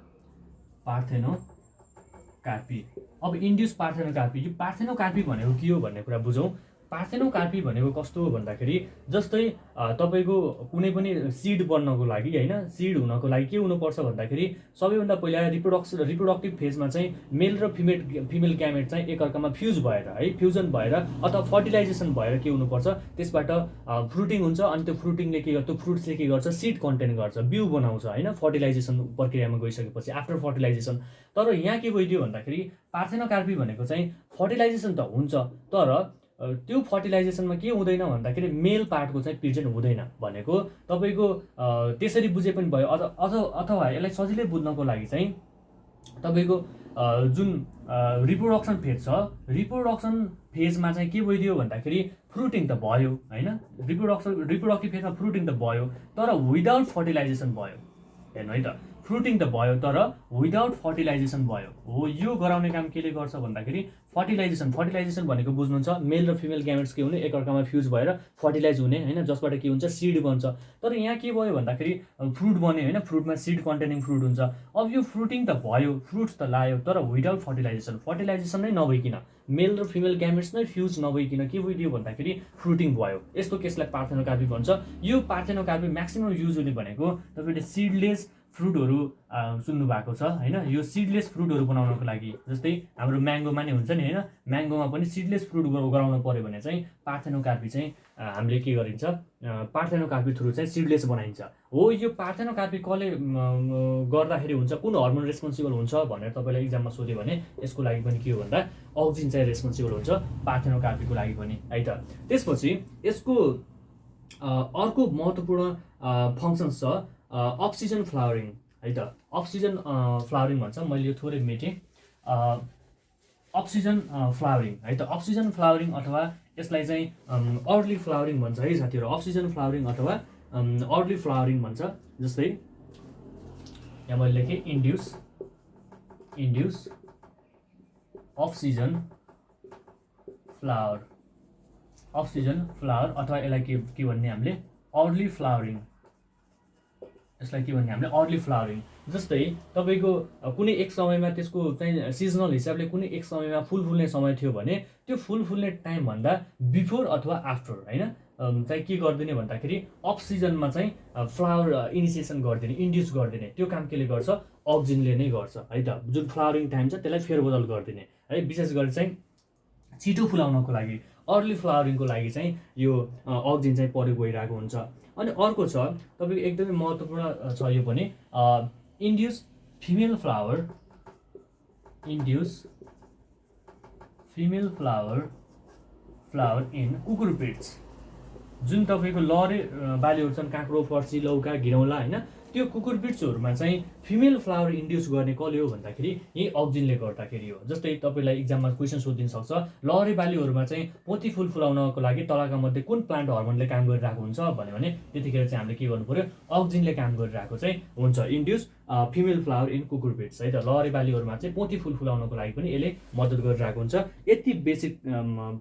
अब इन्ड्युस पार्थेनोकार्पी, यो पार्थेनोकार्पी भनेको के हो भन्ने कुरा बुझौँ। पार्थेनोकार्पी भनेको कस्तो हो भन्दाखेरि जस्तै तपाईँको कुनै पनि सिड बन्नको लागि होइन, सिड हुनको लागि के हुनुपर्छ भन्दाखेरि सबैभन्दा पहिला रिप्रोडक्टिभ फेजमा चाहिँ मेल र फिमेल ग्यामेट चाहिँ एकअर्कामा फ्युजन भएर अथवा फर्टिलाइजेसन भएर के हुनुपर्छ, त्यसबाट फ्रुटिङ हुन्छ। अनि त्यो फ्रुटिङले के गर्छ, फ्रुट्सले के गर्छ, सिड कन्टेन गर्छ, बिउ बनाउँछ होइन, फर्टिलाइजेसन प्रक्रियामा गइसकेपछि आफ्टर फर्टिलाइजेसन। तर यहाँ के भइदियो भन्दाखेरि पार्थेनोकार्पी भनेको चाहिँ फर्टिलाइजेसन त हुन्छ, तर त्यो फर्टिलाइजेसनमा के हुँदैन भन्दाखेरि मेल पार्टको चाहिँ प्रेजेन्ट हुँदैन भनेको तपाईँको त्यसरी बुझे पनि भयो। अथवा यसलाई सजिलै बुझ्नको लागि चाहिँ तपाईँको जुन रिप्रोडक्सन फेज छ, रिप्रोडक्सन फेजमा चाहिँ के भइदियो भन्दाखेरि फ्रुटिङ त भयो होइन, रिप्रोडक्टिभ फेजमा फ्रुटिङ त भयो तर विदाउट फर्टिलाइजेसन भयो। हेर्नु है त, फ्रुटिङ त भयो तर विदाउट फर्टिलाइजेसन भयो। हो, यो गराउने काम केले गर्छ भन्दाखेरि फर्टिलाइजेसन भनेको बुझ्नुहुन्छ मेल र फिमेल ग्यामेट्स के हुने, एकअर्कामा फ्युज भएर फर्टिलाइज हुने होइन, जसबाट के हुन्छ सिड बन्छ। तर यहाँ के भयो भन्दाखेरि फ्रुट बन्यो होइन, फ्रुटमा सिड कन्टेनिङ फ्रुट हुन्छ। अब यो फ्रुटिङ त भयो, फ्रुट्स त लायो तर विदाउट फर्टिलाइजेसन नै नभइकन, मेल र फिमेल ग्यामेट्स नै फ्युज नभइकन के भइदियो भन्दाखेरि फ्रुटिङ भयो। यस्तो केसलाई पार्थेनोकार्पी भन्छ। यो पार्थेनोकार्पी म्याक्सिमम युजली भनेको तपाईँले सिडलेस फ्रुटहरू सुन्नु भएको छ होइन। यो सिडलेस फ्रुटहरू बनाउनको लागि जस्तै हाम्रो म्याङ्गोमा नै हुन्छ नि होइन, म्याङ्गोमा पनि सिडलेस फ्रुट गराउनु पर्यो भने चाहिँ पार्थेनोकार्पी चाहिँ हामीले के गरिन्छ, पार्थेनोकार्पी थ्रु चाहिँ सिडलेस बनाइन्छ। हो, यो पार्थेनोकार्पी कसले गर्दाखेरि हुन्छ, कुन हर्मोन रेस्पोन्सिबल हुन्छ भनेर तपाईँलाई इक्जाममा सोध्यो भने यसको लागि पनि के हो भन्दा अक्जिन चाहिँ रेस्पोन्सिबल हुन्छ पार्थेनोकार्पीको लागि पनि है त। त्यसपछि यसको अर्को महत्त्वपूर्ण फङ्सन्स छ अक्सिजन फ्लावरिङ है त। अक्सिजन फ्लावरिङ भन्छ, मैले यो थोरै मेटेँ। अक्सिजन फ्लावरिङ है त, अक्सिजन फ्लावरिङ अथवा यसलाई चाहिँ अर्ली फ्लावरिङ भन्छ है साथीहरू। अक्सिजन फ्लावरिङ अथवा अर्ली फ्लावरिङ भन्छ। जस्तै यहाँ मैले लेखेँ इन्ड्युस अक्सिजन फ्लावर अथवा यसलाई के भन्ने हामीले अर्ली फ्लावरिङ, यसलाई के भन्ने हामीले अर्ली फ्लावरिङ। जस्तै तपाईँको कुनै एक समयमा त्यसको चाहिँ सिजनल हिसाबले कुनै एक समयमा फुल फुल्ने समय थियो भने त्यो फुल फुल्ने टाइमभन्दा बिफोर अथवा आफ्टर होइन चाहिँ के गरिदिने भन्दाखेरि अफ सिजनमा चाहिँ फ्लावर इनिसिएसन गरिदिने, इन्ड्युस गरिदिने, त्यो काम केले गर्छ, अक्जिनले नै गर्छ है त। जुन फ्लावरिङ टाइम छ त्यसलाई फेरबदल गरिदिने है, विशेष गरी चाहिँ छिटो फुलाउनको लागि, अर्ली फ्लावरिङको लागि चाहिँ यो अक्जिन चाहिँ प्रयोग भइरहेको हुन्छ। अनि अर्को छ तपाईँको एकदमै महत्त्वपूर्ण छ यो पनि induce female flower in cucurbits. जुन तपाईँको लहरे बालीहरू छन्, काँक्रो, फर्सी, लौका, घिरौँला होइन, त्यो कुकुरबिट्सहरूमा चाहिँ फिमेल फ्लावर इन्ड्युस गर्ने कसले हो भन्दाखेरि यही अक्जिनले गर्दाखेरि हो। जस्तै तपाईँलाई इक्जाममा क्वेसन सोधिन सक्छ, लहरे बालीहरूमा चाहिँ पोथी फुल फुलाउनको लागि तलका मध्ये कुन प्लान्ट हर्मोनले काम गरिरहेको हुन्छ भन्यो भने त्यतिखेर चाहिँ हामीले के गर्नु पर्यो, अक्जिनले काम गरिरहेको चाहिँ हुन्छ। Induce female flower in cucurbits है त। लहरे बालीहरूमा चाहिँ पोथी फुल फुलाउनको लागि पनि यसले मद्दत गरिरहेको हुन्छ। यति बेसिक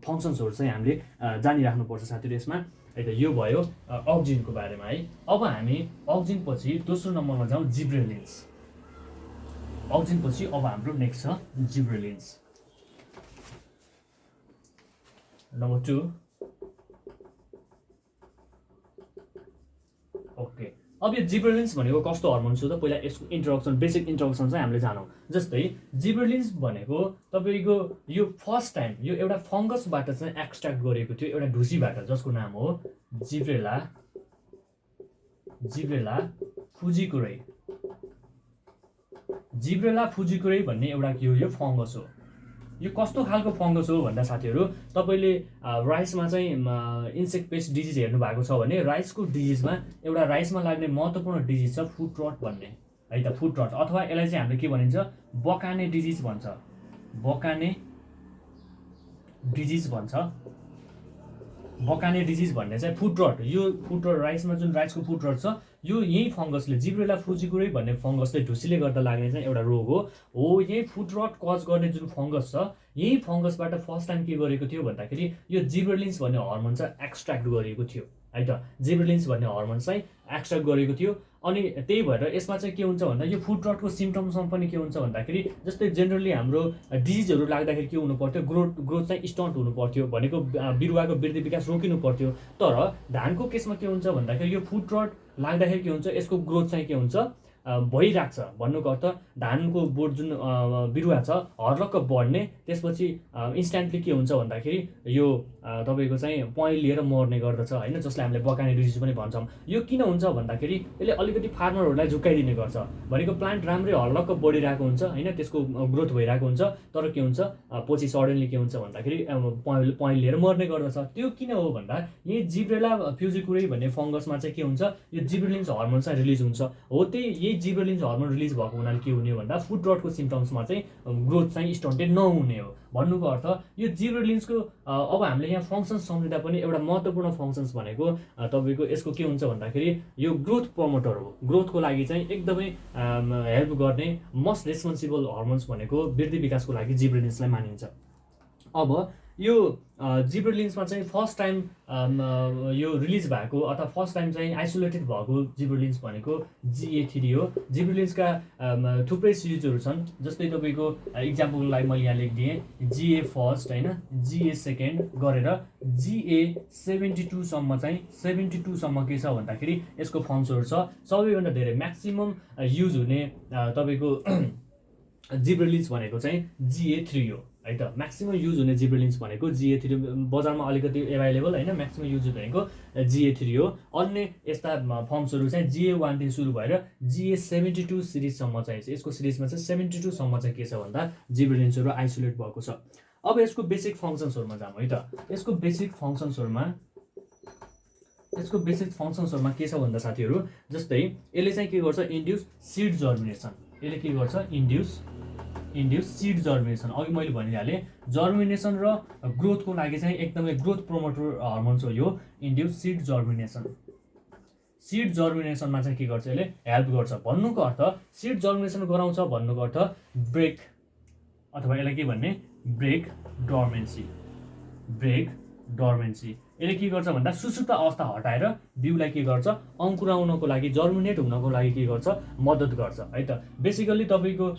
फङ्सन्सहरू चाहिँ हामीले जानिराख्नुपर्छ साथीहरू यसमा है त। यो भयो अक्जिनको बारेमा है। अब हामी अक्जिन पछि दोस्रो नम्बरमा जाउँ, जिब्रेलिन्स। अक्जिन पछि अब हाम्रो नेक्स्ट छ जिब्रेलिन्स, नम्बर 2। ओके, अब यो जिब्रेलिन्स भनेको कस्तो हर्मोन छ त, पहिला यसको बेसिक इन्ट्रोडक्सन चाहिँ हामीले जानौँ। जस्तै जिब्रेलिन्स भनेको तपाईँको यो फर्स्ट टाइम यो एउटा फङ्गसबाट चाहिँ एक्सट्र्याक्ट गरेको थियो, एउटा ढुसीबाट, जसको नाम हो जिब्रेला फुजिकुरै। जिब्रेला फुजिकुरै भन्ने एउटा के हो, यो फङ्गस हो। यो कस्तो खालको फङ्गस हो भन्दा साथीहरू, तपाईँले राइसमा चाहिँ इन्सेक्ट पेस्ट डिजिज हेर्नु भएको छ भने राइसको डिजिजमा एउटा राइसमा लाग्ने महत्त्वपूर्ण डिजिज छ फुट रट भन्ने है त। फुट रट अथवा यसलाई चाहिँ हामीले के भनिन्छ, बकाने डिजिज भन्छ। बकाने डिजिज भन्ने चाहिँ फुट रट, यो फुट रट राइसमा जुन राइसको फुट रट छ यो यही फङ्गसले, जिब्रेला फुजिकुरै भन्ने फङ्गसले ढुसीले गर्दा लाग्ने चाहिँ एउटा रोग हो। यही फुट रट कज गर्ने जुन फङ्गस छ यही फङ्गसबाट फर्स्ट टाइम के गरेको थियो भन्दाखेरि यो जिब्रेलिन्स भन्ने हर्मोन चाहिँ एक्सट्र्याक्ट गरेको थियो है त। जिब्रेलिन्स भन्ने हर्मोन चाहिँ एक्सट्र्याक्ट गरेको थियो। अनि त्यही भएर यसमा चाहिँ के हुन्छ भन्दा यो फुट रटको सिम्टम्समा पनि के हुन्छ भन्दाखेरि जस्तै जेनरली हाम्रो डिजिजहरू लाग्दाखेरि के हुनु पर्थ्यो, ग्रोथ चाहिँ स्टन्ट हुनु पर्थ्यो, भनेको बिरुवाको वृद्धि विकास रोकिनु पर्थ्यो। तर धानको केसमा के हुन्छ भन्दाखेरि यो फुट रट लाग्दाखेरि के हुन्छ, यसको ग्रोथ चाहिँ के हुन्छ, भइरहेको छ भन्नुको अर्थ धानको बोट जुन बिरुवा छ हर्लक्क बढ्ने, त्यसपछि इन्स्ट्यान्टली के हुन्छ भन्दाखेरि यो तपाईँको चाहिँ पहेँलिएर मर्ने गर्दछ होइन, जसलाई हामीले बकाने डिजिज पनि भन्छौँ। यो किन हुन्छ भन्दाखेरि यसले अलिकति फार्मरहरूलाई झुक्काइदिने गर्छ, भनेको प्लान्ट राम्रै हर्लक्क बढिरहेको हुन्छ होइन, त्यसको ग्रोथ भइरहेको हुन्छ, तर के हुन्छ पछि सडनली के हुन्छ भन्दाखेरि पहेँलिएर मर्ने गर्दछ। त्यो किन हो भन्दा यही जिब्रेला फ्युजिकुरै भन्ने फङ्गसमा चाहिँ के हुन्छ, यो जिब्रेलिन्स हर्मोन चाहिँ रिलिज हुन्छ। हो त्यही यही जिब्रेलिन्स हर्मोन रिलिज भएको हुनाले के हुने हो भन्दा फुट रटको सिम्टम्समा चाहिँ ग्रोथ चाहिँ स्टन्टेड नहुने हो। भन्नुको अर्थ यो जिब्रेलिन्सको अब हामीले यहाँ फङ्सन्स सम्झिँदा पनि एउटा महत्त्वपूर्ण फङ्सन्स भनेको तपाईँको यसको के हुन्छ भन्दाखेरि यो ग्रोथ प्रमोटर हो। ग्रोथको लागि चाहिँ एकदमै हेल्प गर्ने मोस्ट रेस्पोन्सिबल हर्मोन्स भनेको वृद्धि विकासको लागि जिब्रेलिन्सलाई मानिन्छ। अब यो जिब्रेलिन्समा चाहिँ फर्स्ट टाइम यो रिलिज भएको अथवा फर्स्ट टाइम चाहिँ आइसोलेटेड भएको जिब्रेलिन्स भनेको GA3 हो। जिब्रेलिन्सका थुप्रै सिरिजहरू छन्, जस्तै तपाईँको इक्जाम्पलको लागि मैले यहाँ लेखिदिएँ GA फर्स्ट होइन, GA सेकेन्ड गरेर GA72 सम्म चाहिँ 72 सम्म के छ भन्दाखेरि यसको फर्म्सहरू छ। सबैभन्दा धेरै म्याक्सिमम युज हुने तपाईँको जिब्रेलिन्स भनेको चाहिँ GA3 हो है त। म्याक्सिमम युज हुने जिब्रेलिन्स भनेको GA3 बजारमा अलिकति एभाइलेबल होइन, म्याक्सिमम युज भनेको GA3 हो। अन्य यस्ता फर्म्सहरू चाहिँ GA1 देखि सुरु भएर GA72 सिरिजसम्म चाहिँ यसको सिरिजमा चाहिँ 72 सम्म चाहिँ के छ भन्दा जिब्रेलिन्सहरू आइसोलेट भएको छ। अब यसको बेसिक फङ्सन्सहरूमा जाउँ है त। यसको बेसिक फङ्सन्सहरूमा के छ भन्दा साथीहरू, जस्तै यसले चाहिँ के गर्छ, इन्ड्युस सिड जर्मिनेसन। यसले के गर्छ, इन्ड्युस सिड जर्मिनेसन। अघि मैले भनिहालेँ जर्मिनेसन र ग्रोथको लागि चाहिँ एकदमै ग्रोथ प्रोमोटर हर्मोन्स हो यो इन्ड्युस सिड जर्मिनेसन। सिड जर्मिनेसनमा चाहिँ के गर्छ, यसले हेल्प गर्छ। भन्नुको अर्थ सिड जर्मिनेसन गराउँछ भन्नुको अर्थ ब्रेक अथवा यसलाई के भन्ने ब्रेक डर्मेन्सी। यसले के गर्छ भन्दा सुसुप्त अवस्था हटाएर बिउलाई के गर्छ, अङ्कुराउनको लागि जर्मिनेट हुनको लागि के गर्छ, मद्दत गर्छ है त। बेसिकली तपाईँको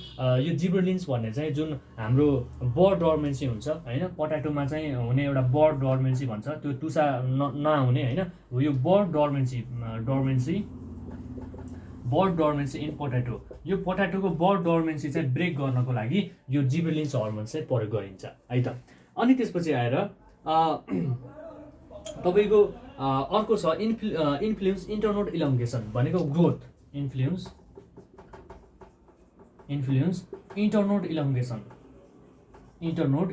यो जिब्रेलिन्स भन्ने चाहिँ जुन हाम्रो बड डर्मेन्सी हुन्छ होइन, पोट्याटोमा चाहिँ हुने एउटा बड डर्मेन्सी भन्छ, त्यो टुसा नहुने होइन, यो बड डर्मेन्सी इन पोट्याटो, यो पोट्याटोको बड डर्मेन्सी चाहिँ ब्रेक गर्नको लागि यो जिब्रेलिन्स हर्मोन चाहिँ प्रयोग गरिन्छ है त। अनि त्यसपछि आएर तपाईँको अर्को छ इन्फ्लुएन्स इन्टरनोड इलङ्गेसन भनेको ग्रोथ, इन्फ्लुएन्स इन्टरनोड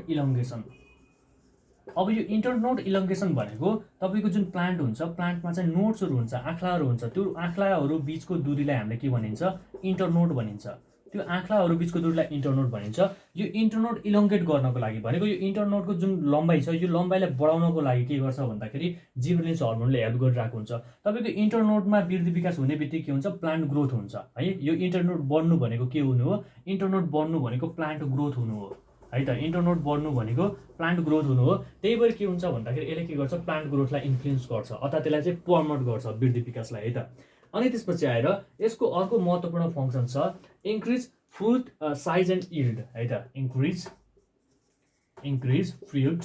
इलङ्गेसन। अब यो इन्टरनोड इलङ्गेसन भनेको तपाईँको जुन प्लान्ट हुन्छ, प्लान्टमा चाहिँ नोड्सहरू हुन्छ, आँख्लाहरू हुन्छ, त्यो आँख्लाहरू बिचको दूरीलाई हामीले के भनिन्छ, इन्टरनोड भनिन्छ। त्यो आँख्लाहरू बिचको दूरीलाई इन्टरनोड भनिन्छ। यो इन्टरनोड इलङ्गेट गर्नको लागि भनेको यो इन्टरनोडको जुन लम्बाइ छ, यो लम्बाइलाई बढाउनको लागि के गर्छ भन्दाखेरि जिब्रेलिन्स हर्मोनले हेल्प गरिरहेको हुन्छ। तपाईँको इन्टरनोडमा वृद्धि विकास हुने बित्तिकै के हुन्छ, प्लान्ट ग्रोथ हुन्छ है। यो इन्टरनोड बढ्नु भनेको के हुनु हो, इन्टरनोड बढ्नु भनेको प्लान्ट ग्रोथ हुनु हो है त। इन्टरनोड बढ्नु भनेको प्लान्ट ग्रोथ हुनु हो। त्यही भएर के हुन्छ भन्दाखेरि यसले के गर्छ, प्लान्ट ग्रोथलाई इन्फ्लुएन्स गर्छ अथवा त्यसलाई चाहिँ प्रमोट गर्छ वृद्धि विकासलाई है त। अनि त्यसपछि आएर यसको अर्को महत्त्वपूर्ण फङ्सन छ increase fruit size and yield है त। Increase fruit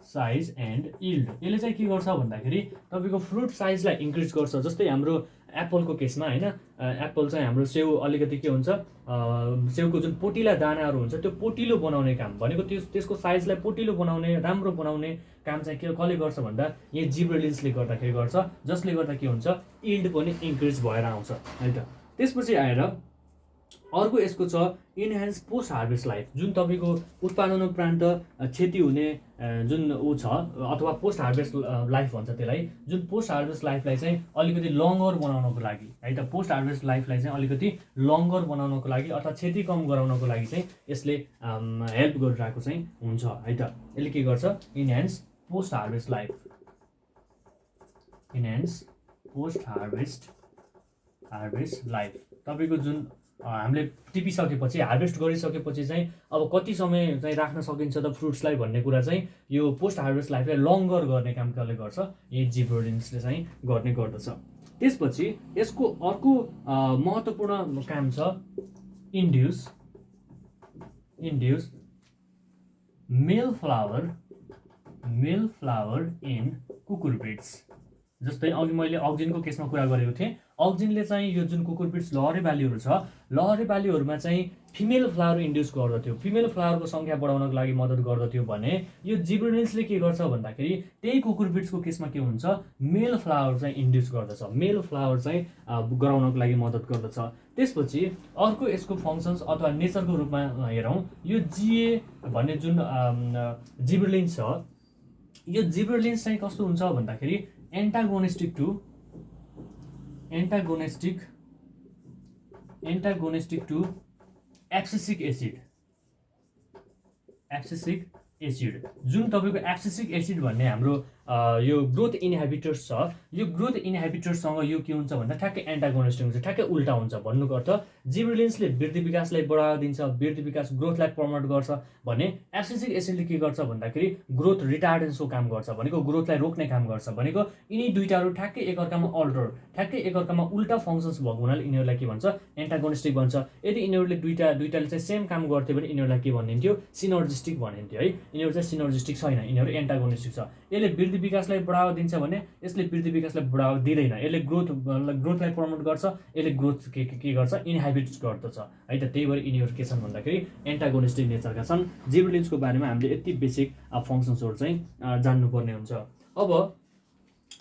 size and yield. यसले चाहिँ के गर्छ भन्दाखेरि तपाईँको फ्रुट साइजलाई इन्क्रिज गर्छ। जस्तै हाम्रो एप्पलको केसमा होइन, एप्पल चाहिँ हाम्रो सेउ अलिकति के हुन्छ, सेउको जुन पोटिला दानाहरू हुन्छ त्यो पोटिलो बनाउने काम भनेको त्यसको साइजलाई पोटिलो बनाउने, राम्रो बनाउने काम चाहिँ कसले गर्छ भन्दा यहाँ जिब्रेलिन्सले गर्दाखेरि गर्छ, जसले गर्दा के हुन्छ, यिल्ड पनि इन्क्रिज भएर आउँछ है त। त्यसपछि आएर अर्को यसको छ इन्हान्स पोस्ट हार्भेस्ट लाइफ। जुन तपाईँको उत्पादन उपरान्त क्षति हुने जुन छ अथवा पोस्ट हार्भेस्ट लाइफ भन्छ त्यसलाई, जुन पोस्ट हार्भेस्ट लाइफलाई चाहिँ अलिकति लङ्गर बनाउनको लागि है त, पोस्ट हार्भेस्ट लाइफलाई चाहिँ अलिकति लङ्गर बनाउनको लागि अथवा क्षति कम गराउनको लागि चाहिँ यसले हेल्प गरिरहेको चाहिँ हुन्छ है त। यसले के गर्छ, इन्हान्स पोस्ट हार्भेस्ट लाइफ। तपाईँको जुन हामीले टिपिसकेपछि, हार्भेस्ट गरिसकेपछि चाहिँ अब कति समय चाहिँ राख्न सकिन्छ त फ्रुट्सलाई भन्ने कुरा चाहिँ यो पोस्ट हार्भेस्ट लाइफलाई लङ्गर गर्ने काम कसले गर्छ, यही जिब्रेलिन्सले चाहिँ गर्ने गर्दछ। त्यसपछि यसको अर्को महत्त्वपूर्ण काम छ इन्ड्युस मेल फ्लावर इन कुकुरबिड्स। जस्तै अघि मैले अक्जिनको केसमा कुरा गरेको थिएँ, अक्जिनले चाहिँ यो जुन कुकुरबिट्स लहरे बालीहरू छ, लहरे बालीहरूमा चाहिँ फिमेल फ्लावर इन्ड्युस गर्दथ्यो, फिमेल फ्लावरको सङ्ख्या बढाउनको लागि मद्दत गर्दथ्यो भने यो जिब्रेलिन्सले के गर्छ भन्दाखेरि त्यही कुकुरबिट्सको केसमा के हुन्छ, मेल फ्लावर चाहिँ इन्ड्युस गर्दछ, मेल फ्लावर चाहिँ गराउनको लागि मद्दत गर्दछ। त्यसपछि अर्को यसको फङ्सन्स अथवा नेचरको रूपमा हेरौँ, यो जिए भन्ने जुन जिब्रेलिन्स छ, यो जिब्रेलिन्स चाहिँ कस्तो हुन्छ भन्दाखेरि एन्टागोनिस्टिक टु एब्सिसिक एसिड जुन तपाईँको एब्सिसिक एसिड भन्ने हाम्रो यो ग्रोथ इन्हिबिटर्स छ, यो ग्रोथ इन्हिबिटर्ससँग यो के हुन्छ भन्दा ठ्याक्कै एन्टागोनिस्टिक हुन्छ, ठ्याक्कै उल्टा हुन्छ। भन्नुको अर्थ जिब्रेलिन्सले वृद्धि विकासलाई बढावा दिन्छ, वृद्धि विकास ग्रोथलाई प्रमोट गर्छ भने एब्सिसिक एसिडले के गर्छ भन्दाखेरि ग्रोथ रिटार्डेन्सको काम गर्छ, भनेको ग्रोथलाई रोक्ने काम गर्छ। भनेको यिनी दुईटाहरू ठ्याक्कै एकअर्कामा ठ्याक्कै एकअर्कामा उल्टा फङ्सन्स भएको हुनाले यिनीहरूलाई के भन्छ, एन्टागोनिस्टिक भन्छ। यदि यिनीहरूले दुईटाले चाहिँ सेम काम गर्थ्यो भने यिनीहरूलाई के भनिन्थ्यो, सिनर्जिस्टिक भनिन्थ्यो है। यिनीहरू चाहिँ सिनर्जिस्टिक छैन, यिनीहरू एन्टागोनिस्टिक छ। यसले वृद्धि विकासलाई बढावा दिन्छ भने यसले वृद्धि विकासलाई बढावा दिँदैन, यसले ग्रोथलाई प्रमोट गर्छ, यसले ग्रोथ के गर्छ, इन्हाबिट गर्दछ है त। त्यही भएर यिनीहरू के छन् भन्दाखेरि एन्टागोनिस्टिक नेचरका छन्। जिब्रेलिन्सको बारेमा हामीले यति बेसिक फङ्सन्सहरू चाहिँ जान्नुपर्ने हुन्छ। अब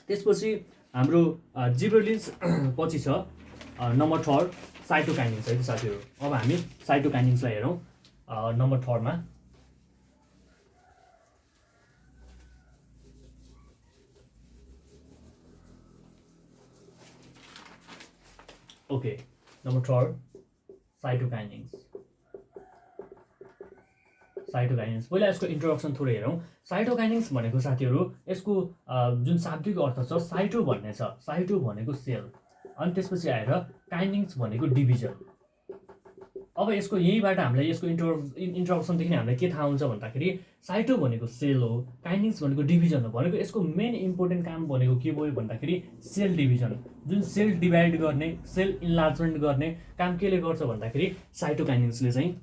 त्यसपछि हाम्रो जिब्रेलिन्स पछि छ नम्बर 3 साइटोकाइनिन्स है त साथीहरू। अब हामी साइटोकाइनिन्सलाई हेरौँ नम्बर 3 मा। Okay, number 4 cytokinins. पहिला यसको इन्ट्रोडक्सन थोरै हेरौँ। साइटोकाइनिन्स भनेको साथीहरू यसको जुन शाब्दिक अर्थ छ, साइटो भन्ने छ, साइटो भनेको सेल, अनि त्यसपछि आएर काइनिन्स भनेको डिभिजन। अब यसको यहीँबाट हामीलाई यसको इन्ट्रोडक्सनदेखि नै हामीलाई के थाहा हुन्छ भन्दाखेरि साइटो भनेको सेल हो, काइनिन्स भनेको डिभिजन हो। भनेको यसको मेन इम्पोर्टेन्ट काम भनेको के भयो भन्दाखेरि सेल डिभिजन, जुन सेल डिभाइड गर्ने, सेल इन्लार्जमेन्ट गर्ने काम केले गर्छ भन्दाखेरि साइटोकाइनिन्सले चाहिँ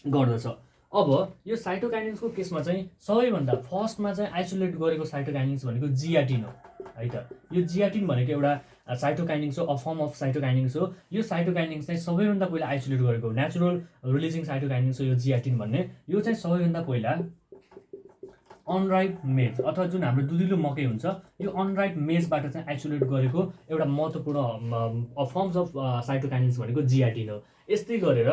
गर्दछ। अब यो साइटोकाइनिन्सको केसमा चाहिँ सबैभन्दा फर्स्टमा चाहिँ आइसोलेट गरेको साइटोकाइनिन्स भनेको जियाटिन हो है त। यो जियाटिन भनेको एउटा साइटोकाइनिन्स हो, अ फर्म अफ साइटोकाइनिन्स हो। यो साइटोकाइनिन्स चाहिँ सबैभन्दा पहिला आइसोलेट गरेको नेचुरल रिलिजिङ साइटोकाइनिन्स हो यो जियाटिन भन्ने। यो चाहिँ सबैभन्दा पहिला अनराइप मेज अथवा जुन हाम्रो दुधिलो मकै हुन्छ, यो अनराइप मेजबाट चाहिँ आइसोलेट गरेको एउटा महत्त्वपूर्ण फर्म्स अफ साइटोकाइनिन्स भनेको जियाटिन हो। यस्तै गरेर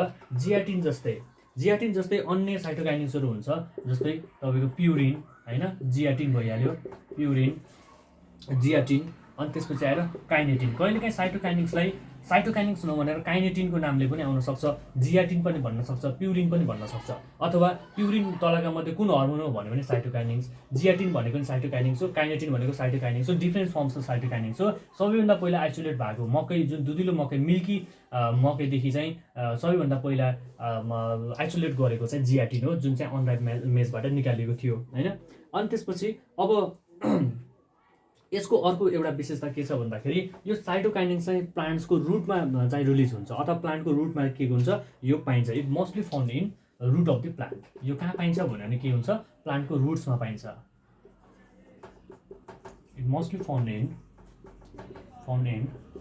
जियाटिन जस्तै अन्य साइटोकाइनिन्सहरू हुन्छ, जस्तै तपाईँको प्युरिन होइन, जियाटिन भइहाल्यो, प्युरिन, जियाटिन, अनि त्यसपछि आएर काइनेटिन। कहिलेकाहीँ साइटोकाइनिन्स नभनेर काइनेटिनको नामले पनि आउन सक्छ, जियाटिन पनि भन्न सक्छ, प्युरिन पनि भन्न सक्छ। अथवा प्युरिन तलका मध्ये कुन हर्मोन हो भन्यो भने साइटोकाइनिन्स, जियाटिन भनेको पनि साइटोकाइनिन्स हो, काइनेटिन भनेको साइटोकाइनिन्स हो, डिफ्रेन्ट फर्म्स अफ साइटोकाइनिन्स हो। सबैभन्दा पहिला आइसोलेट भएको मकै, जुन दुधिलो मकै मिल्की मकैदेखि चाहिँ सबैभन्दा पहिला आइसोलेट गरेको चाहिँ जियाटिन हो, जुन चाहिँ अनराइप मेजबाट निकालिएको थियो होइन। अनि त्यसपछि अब यसको अर्को एउटा विशेषता के छ भन्दाखेरि यो साइटोकाइनिन्स चाहिँ प्लान्ट्सको रुटमा चाहिँ रिलिज हुन्छ, अथवा प्लान्टको रुटमा के हुन्छ यो पाइन्छ। It mostly found in root of the plant. यो कहाँ पाइन्छ भने के हुन्छ, प्लान्टको रुट्समा पाइन्छ। It mostly found in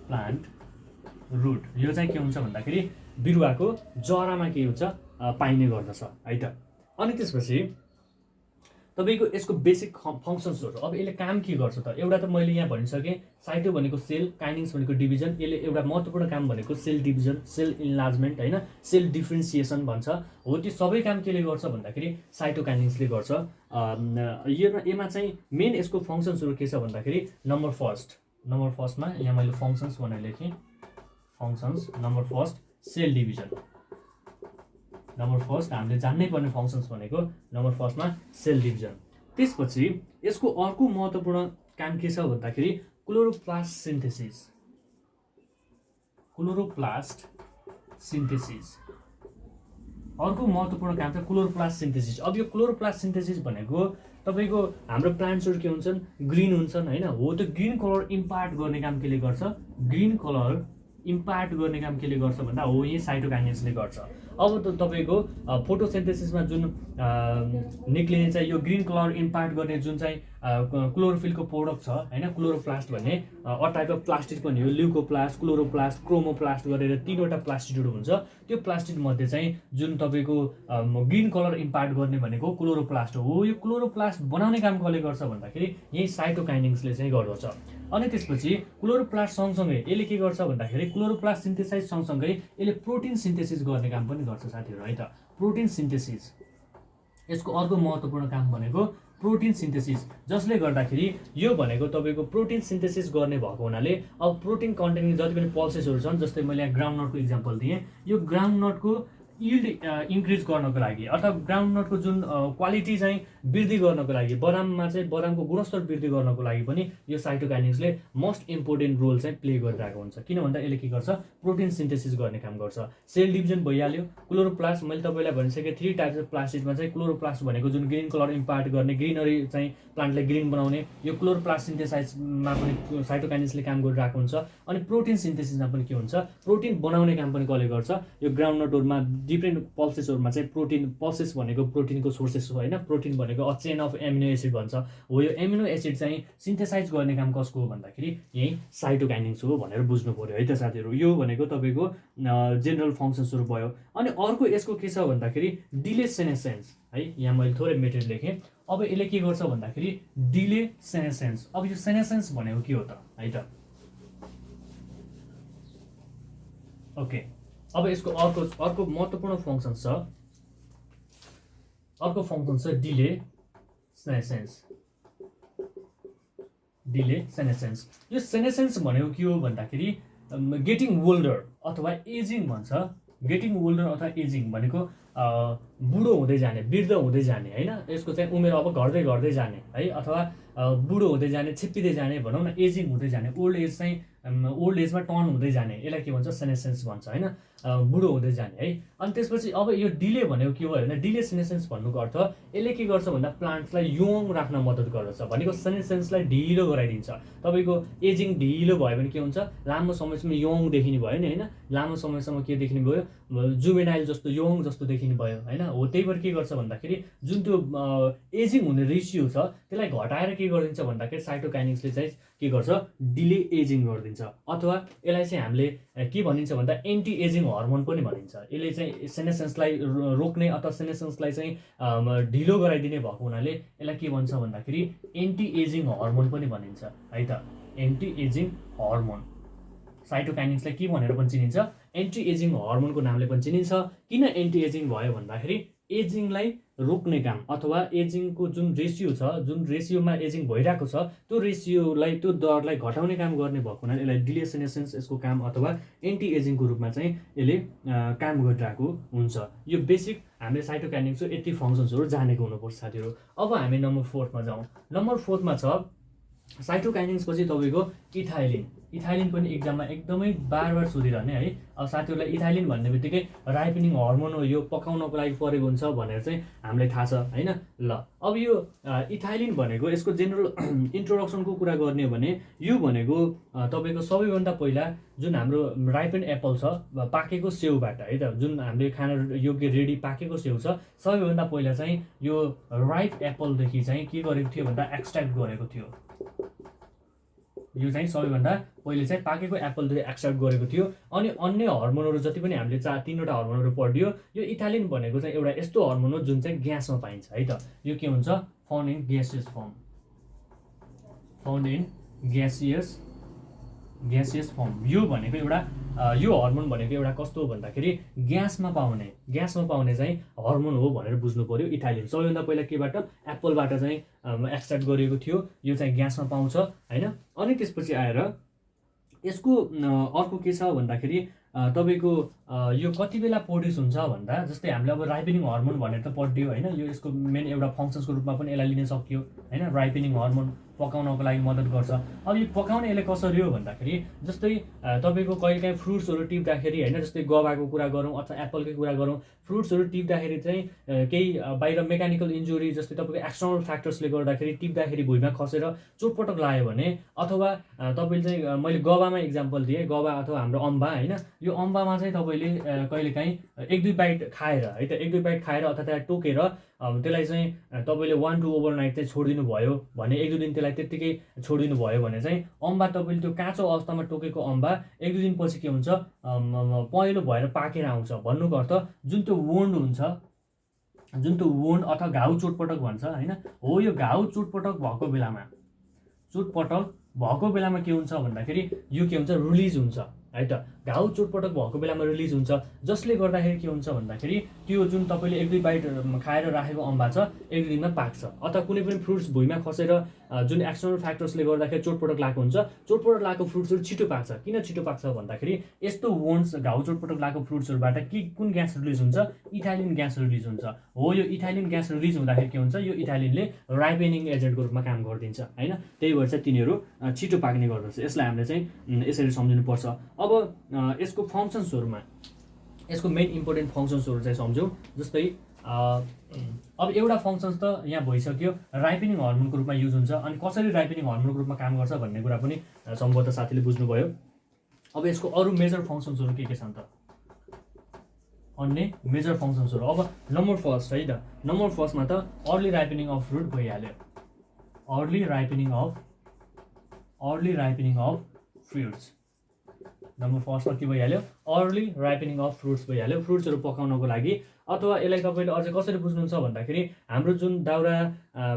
plant root. यो चाहिँ के हुन्छ भन्दाखेरि बिरुवाको जरामा के हुन्छ पाइने गर्दछ है त। अनि त्यसपछि तपाईँको यसको बेसिक फङ्सन्सहरू, अब यसले काम के गर्छ त। एउटा त मैले यहाँ भनिसकेँ, साइटो भनेको सेल, काइनिन्स भनेको डिभिजन। यसले एउटा महत्त्वपूर्ण काम भनेको सेल डिभिजन, सेल इन्लार्जमेन्ट होइन, सेल डिफ्रेन्सिएसन भन्छ हो। त्यो सबै काम केले गर्छ भन्दाखेरि साइटोकाइनिन्सले गर्छ। यसमा चाहिँ मेन यसको फङ्सन्सहरू के छ भन्दाखेरि नम्बर फर्स्टमा यहाँ मैले फङ्सन्स भनेर लेखेँ, functions number first cell division. Number first हामीले जान्नै पर्ने फङ्सन्स भनेको नम्बर फर्स्टमा सेल डिभिजन। त्यसपछि यसको अर्को महत्त्वपूर्ण काम के छ भन्दाखेरि क्लोरोप्लास्ट सिन्थेसिस। अर्को महत्त्वपूर्ण काम चाहिँ क्लोरोप्लास्ट सिन्थेसिस। अब यो क्लोरोप्लास्ट सिन्थेसिस भनेको तपाईँको हाम्रो प्लान्ट्सहरू के हुन्छन्, ग्रिन हुन्छन् होइन, हो। त्यो ग्रिन कलर इम्पार्ट गर्ने काम केले गर्छ, ग्रिन कलर इम्पार्ट गर्ने काम केले गर्छ भन्दा हो यही साइटोकाइनेसिसले गर्छ। अब त तपाईँको फोटोसिन्थेसिसमा जुन निक्लिने चाहिँ यो ग्रिन कलर इम्पार्ट गर्ने जुन चाहिँ क्लोरोफिलको प्रोडक्ट छ होइन, क्लोरोप्लास्ट भन्ने अ टाइप अफ प्लास्टिड पनि हो। ल्युकोप्लास्ट, क्लोरोप्लास्ट, क्रोमोप्लास्ट गरेर 3वटा प्लास्टिडहरू हुन्छ। त्यो प्लास्टिड मध्ये चाहिँ जुन तपाईँको ग्रिन कलर इम्पार्ट गर्ने भनेको क्लोरोप्लास्ट हो। यो क्लोरोप्लास्ट बनाउने काम कसले गर्छ भन्दाखेरि यही साइटोकाइनेसिसले चाहिँ गर्दछ। अनि त्यसपछि क्लोरोप्लास्ट सँगसँगै यसले के गर्छ भन्दाखेरि क्लोरोप्लास्ट सिन्थेसाइज सँगसँगै यसले प्रोटिन सिन्थेसिस गर्ने काम पनि गर्छ साथीहरू है त। प्रोटिन सिन्थेसिस यसको अर्को महत्त्वपूर्ण काम भनेको प्रोटिन सिन्थेसिस, जसले गर्दाखेरि यो भनेको तपाईँको प्रोटिन सिन्थेसिस गर्ने भएको हुनाले अब प्रोटिन कन्टेन्ट जति पनि पल्सेसहरू छन्, जस्तै मैले यहाँ ग्राउन्डनटको इक्जाम्पल दिएँ, यो ग्राउन्डनटको यिल्ड इन्क्रिज गर्नको लागि अथवा ग्राउन्डनटको जुन क्वालिटी चाहिँ वृद्धि गर्नको लागि, बदाममा चाहिँ बदामको गुणस्तर वृद्धि गर्नको लागि पनि यो साइटोकाइनेसिसले मोस्ट इम्पोर्टेन्ट रोल चाहिँ प्ले गरिरहेको हुन्छ। किन भन्दा यसले के गर्छ, प्रोटिन सिन्थेसिस गर्ने काम गर्छ। सेल डिभिजन भइहाल्यो। क्लोरोप्लास्ट मैले तपाईँलाई भनिसकेँ 3 टाइप्स अफ प्लास्टिडमा चाहिँ क्लोरोप्लास्ट भनेको जुन ग्रिन कलर इम्पार्ट गर्ने, ग्रिनरी चाहिँ प्लान्टलाई ग्रिन बनाउने, यो क्लोरोप्लास्ट सिन्थेसाइजमा पनि साइटोकाइनेसिसले काम गरिरहेको हुन्छ। अनि प्रोटिन सिन्थेसिसमा पनि के हुन्छ, प्रोटिन बनाउने काम पनि कसले गर्छ, यो ग्राउन्डनटहरूमा डिफ्रेन्ट पल्सेसहरूमा चाहिँ प्रोटिन, पल्सेस भनेको प्रोटिनको सोर्सेस हो होइन, प्रोटिन भनेको a chain of amino acid भन्छ हो। यो एमिनो एसिड चाहिँ सिन्थेसाइज गर्ने काम कसको हो भन्दाखेरि यही साइटोकाइनेसिस हो भनेर बुझ्नु पर्यो है त साथीहरू। यो भनेको तपाईँको जेनरल फङ्सन्सहरू भयो। अनि अर्को यसको के छ भन्दाखेरि डिले सेनेसेन्स है, यहाँ मैले थोरै मेटेरियल लेखेँ। अब यसले के गर्छ भन्दाखेरि डिले सेनेसेन्स। अब यो सेनेसेन्स भनेको के हो त है त, ओके। अब यसको अर्को महत्त्वपूर्ण फङ्सन छ, अर्को फङ्सन छ डिले सेनेसेन्स। डिले सेनेसेन्स, यो सेनेसेन्स भनेको के हो भन्दाखेरि गेटिङ ओल्डर अथवा एजिङ भन्छ। गेटिङ ओल्डर अथवा एजिङ भनेको बुढो हुँदै जाने, वृद्ध हुँदै जाने होइन, यसको चाहिँ उमेर अब घट्दै घट्दै जाने है, अथवा बुढो हुँदै जाने, छिप्पिँदै जाने भनौँ न, एजिङ हुँदै जाने, ओल्ड एज चाहिँ ओल्ड एजमा टर्न हुँदै जाने, यसलाई के भन्छ, सेनेसेन्स भन्छ होइन, बुढो हुँदै जाने है। अनि त्यसपछि अब यो डिले भनेको के हो भने डिले सेनेसेन्स भन्नुको अर्थ यसले के गर्छ भन्दा प्लान्ट्सलाई यङ राख्न मद्दत गर्दछ भनेको सेनेसेन्सलाई ढिलो गराइदिन्छ। तपाईँको एजिङ ढिलो भयो भने के हुन्छ, लामो समयसम्म यङ देखिने भयो नि होइन, लामो समयसम्म के देखिने भयो, जुभेनाइल जस्तो यङ जस्तो देखिने भयो होइन। हो त्यही भएर के गर्छ भन्दाखेरि जुन त्यो एजिङ हुने रेसियो छ त्यसलाई घटाएर के गरिदिन्छ भन्दाखेरि साइटोकाइनेसिसले चाहिँ के गर्छ, डिले एजिङ गरिदिन्छ। अथवा यसलाई चाहिँ हामीले के भनिन्छ भन्दा एन्टी एजिङ हर्मोन पनि भनिन्छ। यसले चाहिँ सेनेसेन्सलाई रोक्ने अथवा सेनेसेन्सलाई चाहिँ ढिलो गराइदिने भएको हुनाले यसलाई के भन्छ भन्दाखेरि एन्टी एजिङ हर्मोन पनि भनिन्छ है त। एन्टी एजिङ हर्मोन साइटोकाइनेसिसलाई के भनेर पनि चिनिन्छ, एन्टी एजिङ हर्मोनको नामले पनि चिनिन्छ। किन एन्टी एजिङ भयो भन्दाखेरि एजिङलाई रोक्ने काम अथवा एजिङको जुन रेसियो छ, जुन रेसियोमा एजिङ भइरहेको छ त्यो रेसियोलाई, त्यो दरलाई घटाउने काम गर्ने भएको हुनाले यसलाई डिले सेनेसेन्स यसको काम अथवा एन्टी एजिङको रूपमा चाहिँ यसले काम गरिरहेको हुन्छ। यो बेसिक हामीले साइटोकाइनेसिसको यति फङ्सन्सहरू जानेको हुनुपर्छ साथीहरू। अब हामी नम्बर 4मा जाउँ। नम्बर 4मा छ साइटोकाइनेसिस पछि तपाईँको इथाइलिन। इथाइलिन पनि एक्जाममा एकदमै बार सोधिरहने है। अब साथीहरूलाई इथाइलिन भन्ने बित्तिकै राइपनिङ हर्मोन हो, यो पकाउनको लागि परेको हुन्छ भनेर चाहिँ हामीलाई थाहा छ होइन। ल अब यो इथाइलिन भनेको यसको जेनरल इन्ट्रोडक्सनको कुरा गर्ने हो भने यो भनेको तपाईँको सबैभन्दा पहिला जुन हाम्रो राइपन एप्पल छ, पाकेको सेउबाट है त, जुन हामीले खान योग्य रेडी पाकेको सेउ छ, सबैभन्दा पहिला चाहिँ यो राइप एप्पलदेखि चाहिँ के गरेको थियो भन्दा एक्सट्र्याक्ट गरेको थियो। यो चाहिँ सबैभन्दा पहिले चाहिँ पाकेको एप्पलदेखि एक्सट्र्याक्ट गरेको थियो। अनि अन्य हर्मोनहरू जति पनि हामीले 3वटा हर्मोनहरू पढ्यो, यो इथाइलिन भनेको चाहिँ एउटा यस्तो हर्मोन हो जुन चाहिँ ग्यासमा पाइन्छ है त। यो के हुन्छ, found in gaseous form, found in gaseous form. यो भनेको एउटा यो हर्मोन भनेको एउटा कस्तो हो भन्दाखेरि ग्यासमा पाउने चाहिँ हर्मोन हो भनेर बुझ्नु पर्यो। इथाइलिन सबैभन्दा पहिला केबाट, एप्पलबाट चाहिँ एक्सट्र्याक्ट गरिएको थियो, यो चाहिँ ग्यासमा पाउँछ होइन। अनि त्यसपछि आएर यसको अर्को के छ भन्दाखेरि तपाईँको यो कति बेला प्रोड्युस हुन्छ भन्दा, जस्तै हामीले अब राइपनिङ हर्मोन भनेर त पढ्यो होइन, यो यसको मेन एउटा फङ्सन्सको रूपमा पनि यसलाई लिन सकियो होइन। राइपनिङ हर्मोन पकाउनको लागि मद्दत गर्छ। अब यो पकाउने यसले कसरी हो भन्दाखेरि जस्तै तपाईँको कहिलेकाहीँ फ्रुट्सहरू टिप्दाखेरि होइन, जस्तै गवाको कुरा गरौँ अथवा एप्पलकै कुरा गरौँ, फ्रुट्सहरू टिप्दाखेरि चाहिँ केही बाहिर मेकानिकल इन्जुरी जस्तै तपाईँको एक्सटर्नल फ्याक्टर्सले गर्दाखेरि टिप्दाखेरि भुइँमा खसेर चोटपटक लाग्यो भने, अथवा तपाईँले चाहिँ मैले गवामा इक्जाम्पल दिएँ, गवा अथवा हाम्रो अम्बा होइन, यो अम्बामा चाहिँ तपाईँले कहिलेकाहीँ 1-2 बाइट खाएर है त 1-2 बाइट खाएर अथवा त्यसलाई टोकेर त्यसलाई चाहिँ तपाईँले 1 to ओभरनाइट चाहिँ छोडिदिनु भयो भने, 1-2 दिन त्यसलाई त्यत्तिकै छोडिदिनु भयो भने चाहिँ अम्बा तपाईँले त्यो काँचो अवस्थामा टोकेको अम्बा 1-2 दिनपछि के हुन्छ पहेँलो भएर पाकेर आउँछ। भन्नुको अर्थ जुन त्यो वुन्ड हुन्छ, जुन त्यो वुन्ड अथवा घाउ चोटपटक भन्छ होइन, हो यो घाउ चोटपटक भएको बेलामा के हुन्छ भन्दाखेरि यो के हुन्छ रिलिज हुन्छ है त। घाउ चोटपटक भएको बेलामा रिलिज हुन्छ, जसले गर्दाखेरि के हुन्छ भन्दाखेरि त्यो जुन तपाईँले 1-2 बाइट खाएर राखेको अम्बा छ 1-2 दिनमा पाक्छ। अथवा कुनै पनि फ्रुट्स भुइँमा खसेर जुन एक्सटर्नल फ्याक्टर्सले गर्दाखेरि चोटपटक लागेको हुन्छ, चोटपटक लागेको फ्रुट्सहरू छिटो पाक्छ। किन छिटो पाक्छ भन्दाखेरि यस्तो वुन्ड्स घाउ चोटपटक लागेको फ्रुट्सहरूबाट कुन ग्यास रिलिज हुन्छ, इथाइलिन ग्यास रिलिज हुन्छ। हो यो इथाइलिन ग्यास रिलिज हुँदाखेरि के हुन्छ, यो इथाइलिनले राइपेनिङ एजेन्टको रूपमा काम गरिदिन्छ होइन, त्यही भएर चाहिँ तिनीहरू छिटो पाक्ने गर्दछ। यसलाई हामीले चाहिँ यसरी सम्झिनुपर्छ। अब यसको फङ्सन्सहरूमा यसको मेन इम्पोर्टेन्ट फङ्सन्सहरू चाहिँ सम्झौँ। जस्तै अब एउटा फङ्सन्स त यहाँ भइसक्यो, राइपेनिङ हर्मोनको रूपमा युज हुन्छ। अनि कसरी राइपेनिङ हर्मोनको रूपमा काम गर्छ भन्ने कुरा पनि सम्भवतः साथीले बुझ्नुभयो। अब यसको अरू मेजर फङ्सन्सहरू के छन् त, अन्य मेजर फङ्सन्सहरू। अब नम्बर फर्स्ट है त, नम्बर फर्स्टमा त अर्ली राइपेनिङ अफ फ्रुट भइहाल्यो। अर्ली राइपेनिङ अफ फ्रुट्स नम्बर फर्स्टमा के भइहाल्यो, अर्ली राइपेनिङ अफ फ्रुट्स भइहाल्यो, फ्रुट्सहरू पकाउनको लागि। अथवा यसलाई तपाईँले अझै कसरी बुझ्नुहुन्छ भन्दाखेरि हाम्रो जुन दाउरा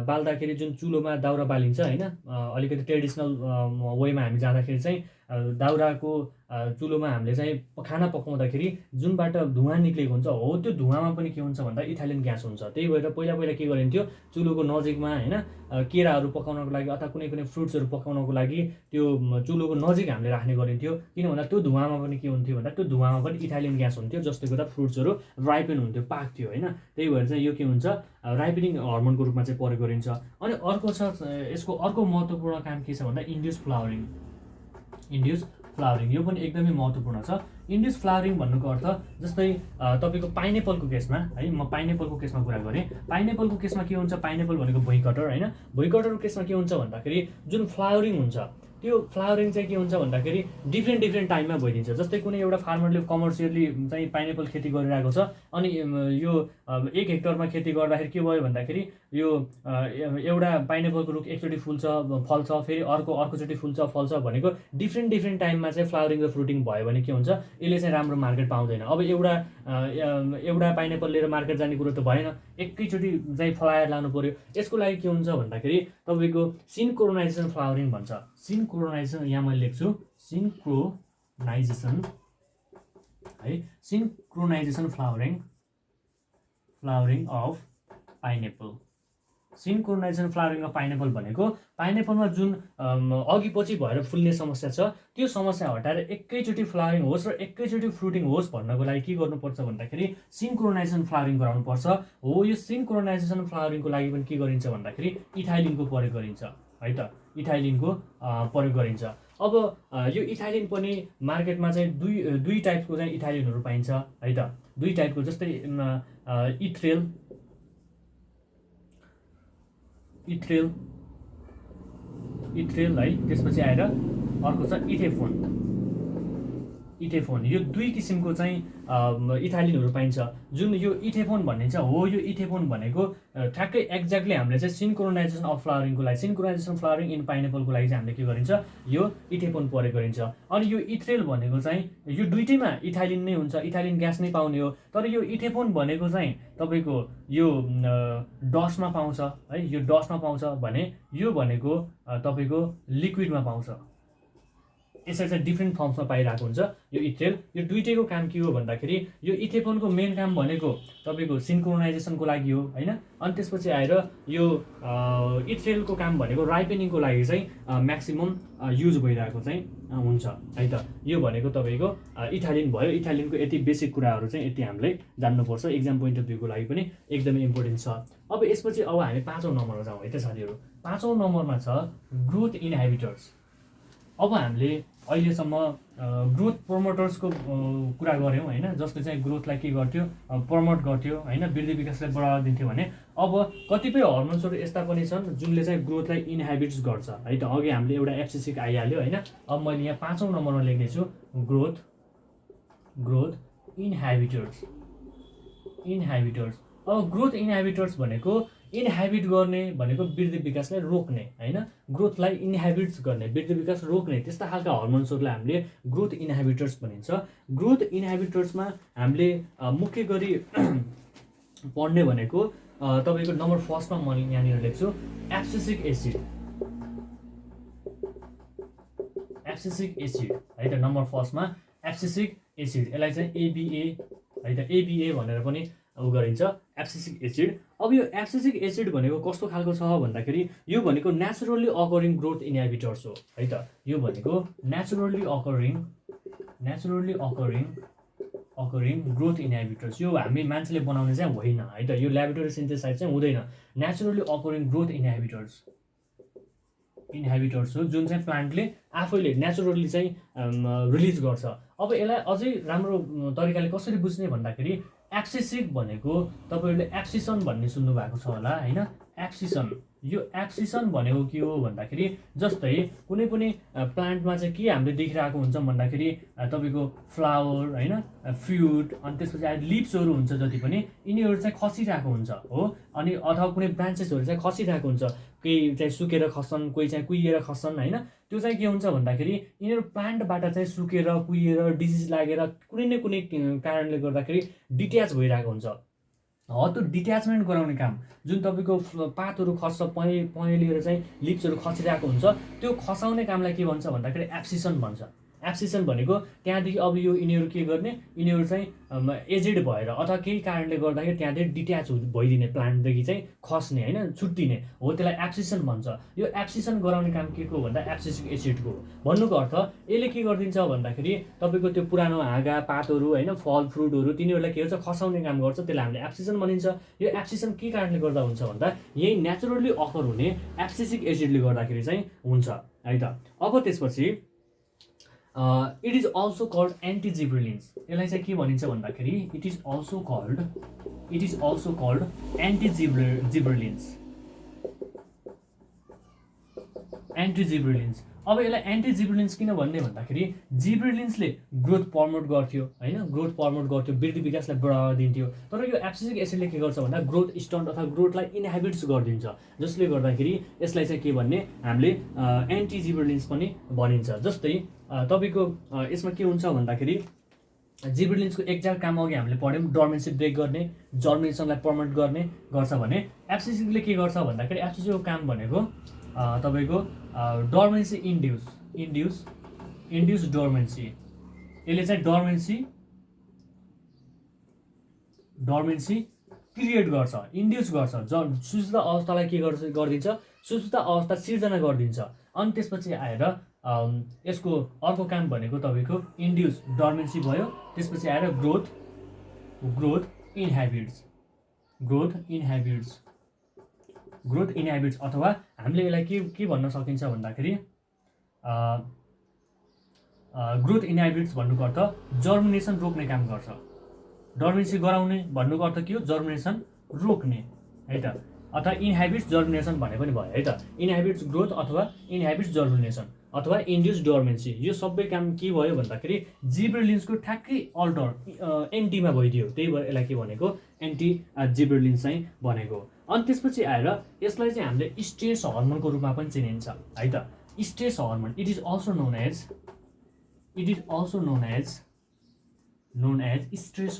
बाल्दाखेरि जुन चुलोमा दाउरा बालिन्छ होइन, अलिकति ट्रेडिसनल वेमा हामी जाँदाखेरि चाहिँ दाउराको चुलोमा हामीले चाहिँ खाना पकाउँदाखेरि जुनबाट धुवाँ निक्लेको हुन्छ, हो त्यो धुवाँमा पनि के हुन्छ भन्दा इथाइलिन ग्यास हुन्छ। त्यही भएर पहिला के गरिन्थ्यो, चुलोको नजिकमा होइन केराहरू पकाउनको लागि अथवा कुनै फ्रुट्सहरू पकाउनको लागि त्यो चुलोको नजिक हामीले राख्ने गरिन्थ्यो। किन भन्दा त्यो धुवाँमा पनि के हुन्थ्यो भन्दा त्यो धुवाँमा पनि इथाइलिन ग्यास हुन्थ्यो, जसले गर्दा फ्रुट्सहरू राइपेन हुन्थ्यो, पाक्थ्यो होइन। त्यही भएर चाहिँ यो के हुन्छ राइपेनिङ हर्मोनको रूपमा चाहिँ प्रयोग गरिन्छ। अनि अर्को छ यसको अर्को महत्त्वपूर्ण काम के छ भन्दा इन्ड्युस फ्लावरिङ, यो पनि एकदमै महत्त्वपूर्ण छ। इन्ड्युस फ्लावरिङ भन्नुको अर्थ जस्तै तपाईँको पाइनएप्पलको केसमा है, म पाइनएप्पलको केसमा कुरा गरेँ। पाइनएप्पलको केसमा के हुन्छ, पाइनएप्पल भनेको भुइँकटर होइन, भुइँकटरको केसमा के हुन्छ भन्दाखेरि जुन फ्लावरिङ हुन्छ त्यो फ्लावरिङ चाहिँ के हुन्छ भन्दाखेरि डिफ्रेन्ट टाइममा भइदिन्छ। जस्तै कुनै एउटा फार्मरले कमर्सियली चाहिँ पाइनएप्पल खेती गरिरहेको छ, अनि यो 1 हेक्टरमा खेती गर्दाखेरि के भयो भन्दाखेरि यो एउटा पाइनएप्पलको रुख एकचोटि फल्छ, फेरि अर्कोचोटि फल्छ भनेको डिफ्रेन्ट टाइममा चाहिँ फ्लावरिङ र फ्रुटिङ भयो भने के हुन्छ, यसले चाहिँ राम्रो मार्केट पाउँदैन। अब एउटा पाइनएप्पल लिएर मार्केट जाने कुरो त भएन, एकैचोटि चाहिँ फलाएर लानु पर्यो। यसको लागि के हुन्छ भन्दाखेरि तपाईँको सिन्क्रोनाइजेसन फ्लावरिङ भन्छ। सिन्क्रोनाइजेसन यहाँ मैले लेख्छु, synchronisation flowering of pineapple. Synchronisation flowering of pineapple भनेको पाइनएप्पलमा जुन अघि पछि भएर फुल्ने समस्या छ त्यो समस्या हटाएर एकैचोटि फ्लावरिङ होस् र एकैचोटि फ्रुटिङ होस् भन्नको लागि के गर्नुपर्छ भन्दाखेरि सिन्क्रोनाइजेसन फ्लावरिङ गराउनुपर्छ। हो यो सिन्क्रोनाइजेसन फ्लावरिङको लागि पनि के गरिन्छ भन्दाखेरि इथाइलिनको प्रयोग गरिन्छ है त, इथाइलिनको प्रयोग गरिन्छ। अब यो इथाइलिन पनि मार्केटमा चाहिँ दुई टाइपको चाहिँ इथाइलिनहरू पाइन्छ है त, 2 टाइपको। जस्तै इथ्रेल है, त्यसपछि आएर अर्को छ इथेफोन। यो 2 किसिमको चाहिँ इथाइलिनहरू पाइन्छ। जुन यो इथेफोन भन्ने छ, हो यो इथेफोन भनेको ठ्याक्कै एक्ज्याक्टली हामीले चाहिँ सिन्क्रोनाइजेसन अफ फ्लावरिङको लागि, सिन्क्रोनाइजेसन फ्लावरिङ इन पाइनएप्पलको लागि चाहिँ हामीले के गरिन्छ, यो इथेफोन प्रयोग गरिन्छ। अनि यो इथ्रेल भनेको चाहिँ यो दुइटैमा इथाइलिन नै हुन्छ, इथाइलिन ग्यास नै पाउने हो। तर यो इथेफोन भनेको चाहिँ तपाईँको यो डस्टमा पाउँछ है, यो डस्टमा पाउँछ भने यो भनेको तपाईँको लिक्विडमा पाउँछ यसरी चाहिँ डिफ्रेन्ट फर्म्समा पाइरहेको हुन्छ यो इथ्रेल। यो दुइटैको काम के हो भन्दाखेरि यो इथेफोनको मेन काम भनेको तपाईँको सिन्क्रोनाइजेसनको लागि हो होइन। अनि त्यसपछि आएर यो इथ्रेलको काम भनेको राइपेनिङको लागि चाहिँ म्याक्सिमम युज भइरहेको चाहिँ हुन्छ है त। यो भनेको तपाईँको इथालिन भयो। इथालिनको यति बेसिक कुराहरू चाहिँ यति हामीले जान्नुपर्छ, एक्जाम पोइन्ट अफ भ्यूको लागि पनि एकदमै इम्पोर्टेन्ट छ। अब यसपछि अब हामी 5औं नम्बरमा जाउँ है त साथीहरू। 5औं नम्बरमा छ ग्रोथ इनहिबिटर्स। अब हामीले अहिलेसम्म ग्रोथ प्रमोटर्सको कुरा गऱ्यौँ होइन, जसले चाहिँ ग्रोथलाई के गर्थ्यो, प्रमोट गर्थ्यो होइन, वृद्धि विकासलाई बढावा दिन्थ्यो भने अब कतिपय हर्मोन्सहरू यस्ता पनि छन् जुनले चाहिँ ग्रोथलाई इनहिबिट्स गर्छ है त। अघि हामीले एउटा एफसिसी आइहाल्यो होइन। अब मैले यहाँ 5औं नम्बरमा लेख्नेछु ग्रोथ इनहिबिटर्स। अब ग्रोथ इनहिबिटर्स भनेको इनहाबिट गर्ने भनेको वृद्धि विकासलाई रोक्ने होइन, ग्रोथलाई इनहाबिट्स गर्ने, वृद्धि विकास रोक्ने त्यस्ता खालका हर्मोन्सहरूलाई हामीले ग्रोथ इनहाबिटर्स भनिन्छ। ग्रोथ इनहाबिटर्समा हामीले मुख्य गरी पढ्ने भनेको तपाईँको नम्बर फर्स्टमा म यहाँनिर लेख्छु एब्सिसिक एसिड है त। नम्बर फर्स्टमा एब्सिसिक एसिड, यसलाई चाहिँ एबिए है त, एबिए भनेर पनि गरिन्छ एब्सिसिक एसिड। अब यो एब्सिसिक एसिड भनेको कस्तो खालको छ भन्दाखेरि यो भनेको नेचुरली अकरिङ ग्रोथ इनहिबिटर्स हो है त। यो भनेको नेचुरली अकरिङ ग्रोथ इनहिबिटर्स। यो हामी मान्छेले बनाउने चाहिँ होइन है त, यो ल्याबोरेटरी सिन्थेसाइज चाहिँ हुँदैन। नेचुरली अकरिङ ग्रोथ इनहिबिटर्स हो जुन चाहिँ प्लान्टले आफैले नेचुरली चाहिँ रिलिज गर्छ। अब यसलाई अझै राम्रो तरिकाले कसरी बुझ्ने भन्दाखेरि एब्सिसिक भनेको तपाईँहरूले एब्सिसन भन्ने सुन्नु भएको छ होला होइन। एब्सिसन, यो एब्सिसन भनेको के हो भन्दाखेरि जस्तै कुनै पनि प्लान्टमा चाहिँ के हामीले देखिरहेको हुन्छ भन्दाखेरि तपाईँको फ्लावर होइन, फ्रुट, अनि त्यसपछि आएर लिप्सहरू हुन्छ जति पनि यिनीहरू चाहिँ खसिरहेको हुन्छ हो। अनि अथवा कुनै ब्रान्चेसहरू चाहिँ खसिरहेको हुन्छ, केही चाहिँ सुकेर खस्छन्, कोही चाहिँ कुहिएर खस्छन् होइन। त्यो चाहिँ के हुन्छ भन्दाखेरि यिनीहरू प्लान्टबाट चाहिँ सुकेर कुहिएर डिजिज लागेर कुनै न कुनै कारणले गर्दाखेरि डिट्याच भइरहेको हुन्छ। हो त्यो डिट्याचमेन्ट गराउने काम जुन तपाईँको पातहरू खस्छ, पहेँलिएर चाहिँ लिप्सहरू खसिरहेको हुन्छ, त्यो खसाउने कामलाई के भन्छ भन्दाखेरि एब्सिसन भन्छ। एब्सिसन भनेको त्यहाँदेखि अब यो यिनीहरू के गर्ने, यिनीहरू चाहिँ एजेड भएर अथवा केही कारणले गर्दाखेरि त्यहाँदेखि डिट्याच भइदिने, प्लान्टदेखि चाहिँ खस्ने होइन, छुट्टिने हो, त्यसलाई एब्सिसन भन्छ। यो एब्सिसन गराउने काम के को भन्दा एब्सिसिक एसिडको भन्नुको अर्थ यसले के गरिदिन्छ भन्दाखेरि तपाईँको त्यो पुरानो हाँगा पातहरू होइन, फल फ्रुटहरू तिनीहरूलाई के गर्छ, खसाउने काम गर्छ, त्यसलाई हामीले एब्सिसन भनिन्छ। यो एब्सिसन के कारणले गर्दा हुन्छ भन्दा यही नेचुरली अकर हुने एब्सिसिक एसिडले गर्दाखेरि चाहिँ हुन्छ है त। अब त्यसपछि इट इज अल्सो कल्ड एन्टिजिब्रेलिन्स। यसलाई चाहिँ के भनिन्छ भन्दाखेरि इट इज अल्सो कल्ड एन्टिजिब्रेलिन्स। अब यसलाई एन्टिजिब्रेलिन्स किन भन्ने भन्दाखेरि जिब्रेलिन्सले ग्रोथ प्रमोट गर्थ्यो होइन, ग्रोथ प्रमोट गर्थ्यो, वृद्धि विकासलाई बढावा दिन्थ्यो। तर यो एब्सिसिक एसिडले के गर्छ भन्दा ग्रोथ स्टन्ट अथवा ग्रोथलाई इनहिबिट्स गरिदिन्छ, जसले गर्दाखेरि यसलाई चाहिँ के भन्ने हामीले एन्टिजिब्रेलिन्स पनि भनिन्छ। जस्तै तपाईँको यसमा के हुन्छ भन्दाखेरि जिब्रेलिन्सको एक्ज्याक्ट काम अघि हामीले पढ्यौँ, डर्मेन्सी ब्रेक गर्ने, जर्मिनेसनलाई प्रमोट गर्ने गर्छ भने एब्सिसिकले के गर्छ भन्दाखेरि एब्सिसिकको काम भनेको तपाईँको डर्मेन्सी इन्ड्युस डर्मेन्सी, यसले चाहिँ डर्मेन्सी क्रिएट गर्छ, इन्ड्युस गर्छ, सुस्त अवस्थालाई के गरिदिन्छ, सुस्त अवस्था सिर्जना गरिदिन्छ। अनि त्यसपछि आएर यसको अर्को काम भनेको तपाईँको इन्ड्युस डर्मेन्सी भयो, त्यसपछि आएर ग्रोथ इनहिबिट्स अथवा हामीले यसलाई के भन्न सकिन्छ भन्दाखेरि ग्रोथ इनहिबिट्स भन्नुको अर्थ जर्मिनेसन रोक्ने काम गर्छ। डर्मेन्सी गराउने भन्नुको अर्थ के हो, जर्मिनेसन रोक्ने है त, अथवा इनहिबिट्स जर्मिनेसन भने पनि भयो है त। इनहिबिट्स ग्रोथ अथवा इनहिबिट्स जर्मिनेसन अथवा इन्ड्युस डर्मेन्सी, यो सबै काम के भयो भन्दाखेरि जिब्रेलिन्सको ठ्याक्कै एन्टीमा भइदियो, त्यही भएर यसलाई के भनेको एन्टी जिब्रेलिन्स चाहिँ भनेको। अनि त्यसपछि आएर यसलाई चाहिँ हामीले स्ट्रेस हर्मोनको रूपमा पनि चिनिन्छ है त। Stress hormone it is also known as stress